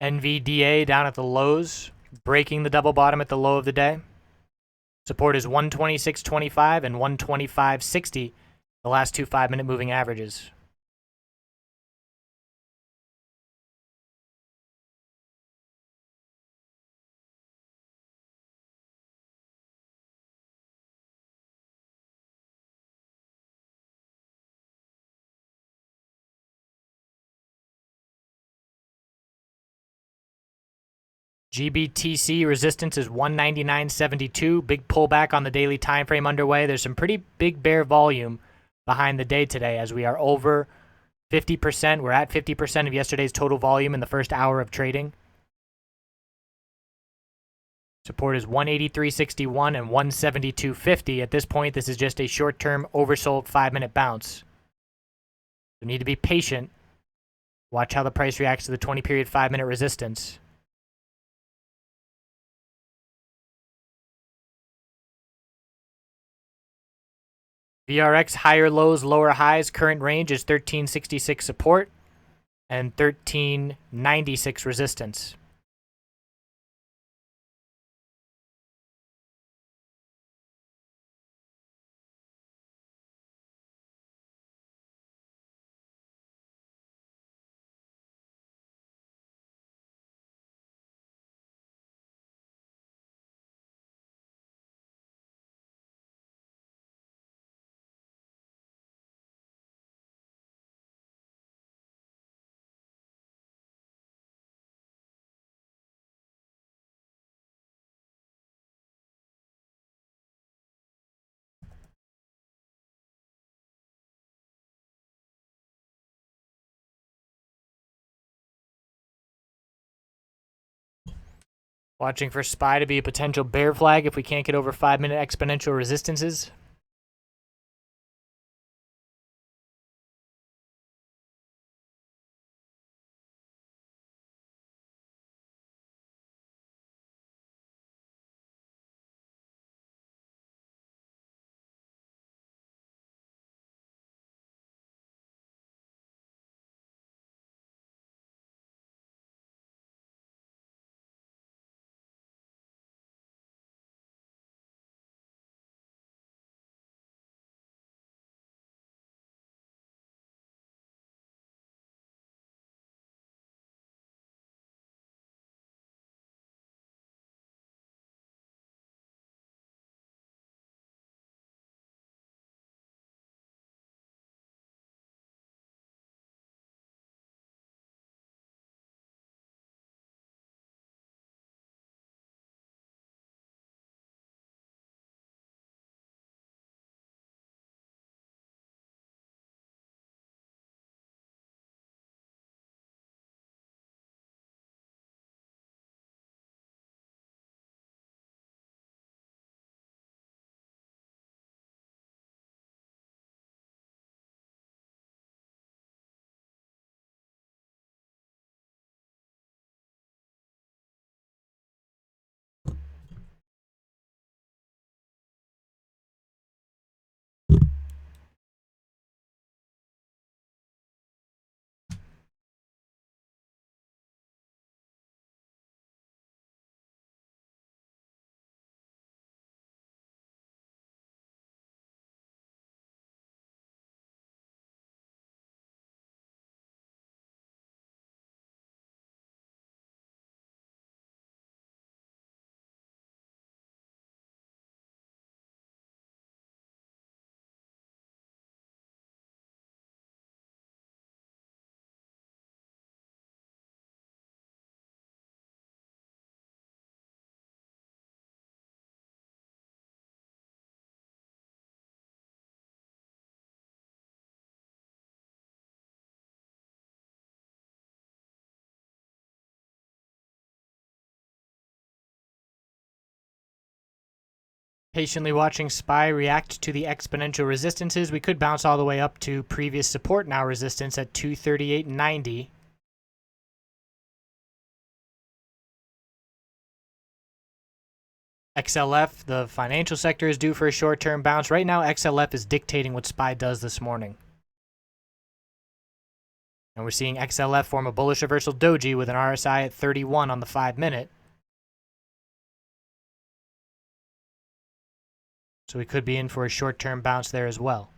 NVDA down at the lows, breaking the double bottom at the low of the day. Support is 126.25 and 125.60, the last two 5-minute moving averages. GBTC resistance is 199.72. Big pullback on the daily time frame underway. There's some pretty big bear volume behind the day today as we are over 50%. We're at 50% of yesterday's total volume in the first hour of trading. Support is 183.61 and 172.50. At this point, this is just a short-term oversold 5-minute bounce. We need to be patient. Watch how the price reacts to the 20-period 5-minute resistance. VRX higher lows, lower highs. Current range is 1366 support and 1396 resistance. Watching for SPY to be a potential bear flag if we can't get over 5-minute exponential resistances. Patiently watching SPY react to the exponential resistances. We could bounce all the way up to previous support, now resistance at 238.90. XLF, the financial sector, is due for a short-term bounce. Right now, XLF is dictating what SPY does this morning. And we're seeing XLF form a bullish reversal doji with an RSI at 31 on the 5-minute. So we could be in for a short-term bounce there as well.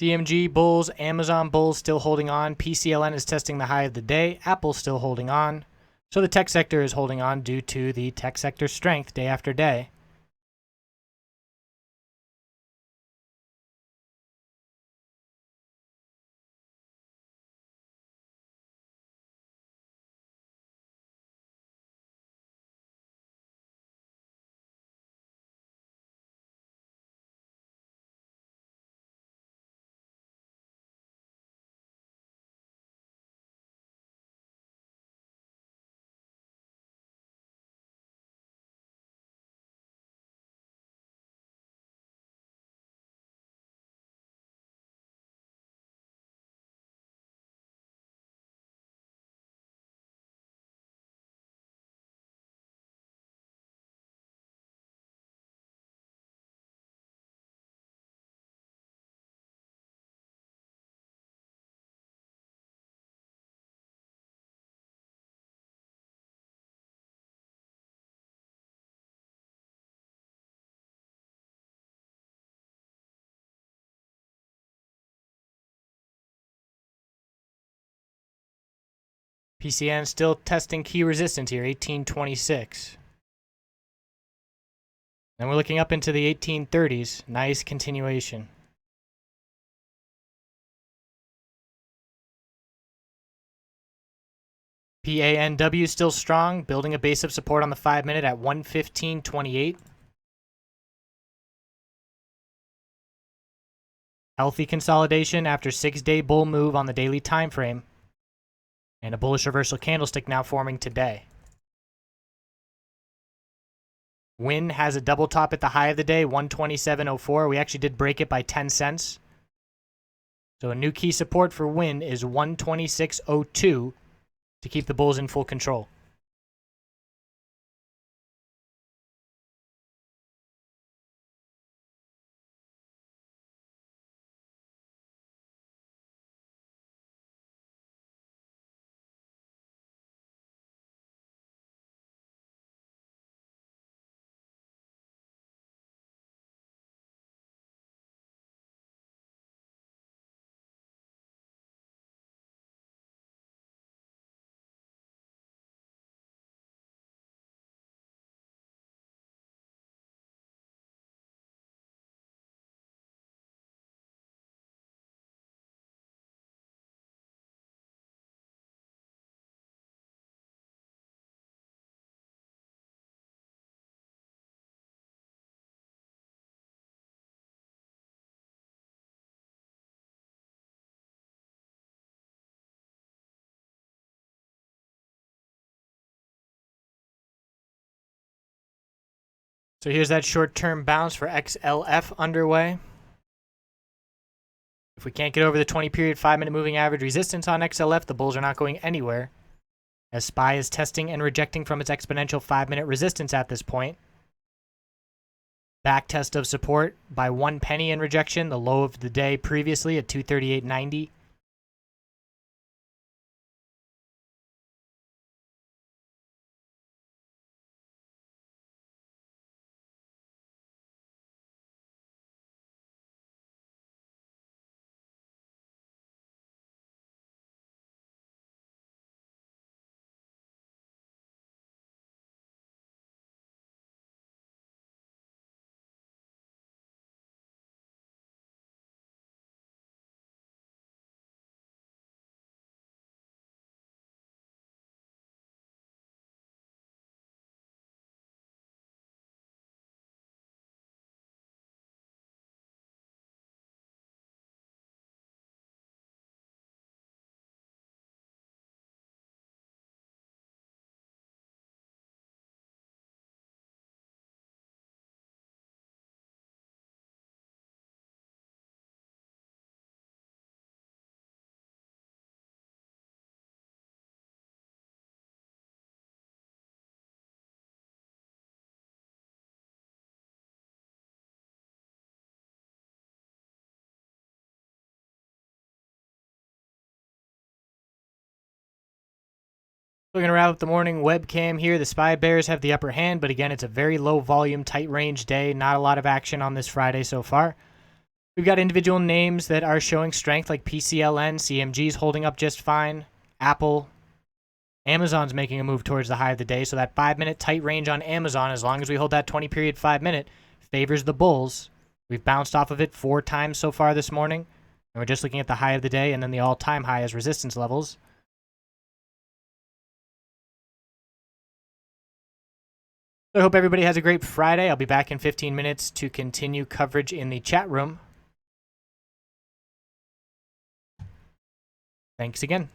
CMG bulls, Amazon bulls still holding on. PCLN is testing the high of the day. Apple still holding on. So the tech sector is holding on due to the tech sector strength day after day. PCN still testing key resistance here, 1826. And we're looking up into the 1830s. Nice continuation. PANW still strong, building a base of support on the 5-minute at 115.28. Healthy consolidation after 6-day bull move on the daily time frame. And a bullish reversal candlestick now forming today. Win has a double top at the high of the day, 127.04. We actually did break it by 10 cents. So a new key support for Win is 126.02 to keep the bulls in full control. So here's that short-term bounce for XLF underway. If we can't get over the 20-period 5-minute moving average resistance on XLF, the bulls are not going anywhere, as SPY is testing and rejecting from its exponential 5-minute resistance at this point. Back test of support by 1 penny in rejection, the low of the day previously at 238.90. We're going to wrap up the morning webcam here. The SPY bears have the upper hand, but again, it's a very low volume, tight range day. Not a lot of action on this Friday so far. We've got individual names that are showing strength, like PCLN, CMG's holding up just fine. Apple, Amazon's making a move towards the high of the day, so that 5-minute tight range on Amazon, as long as we hold that 20-period 5-minute, favors the bulls. We've bounced off of it 4 times so far this morning, and we're just looking at the high of the day and then the all-time high as resistance levels. I hope everybody has a great Friday. I'll be back in 15 minutes to continue coverage in the chat room. Thanks again.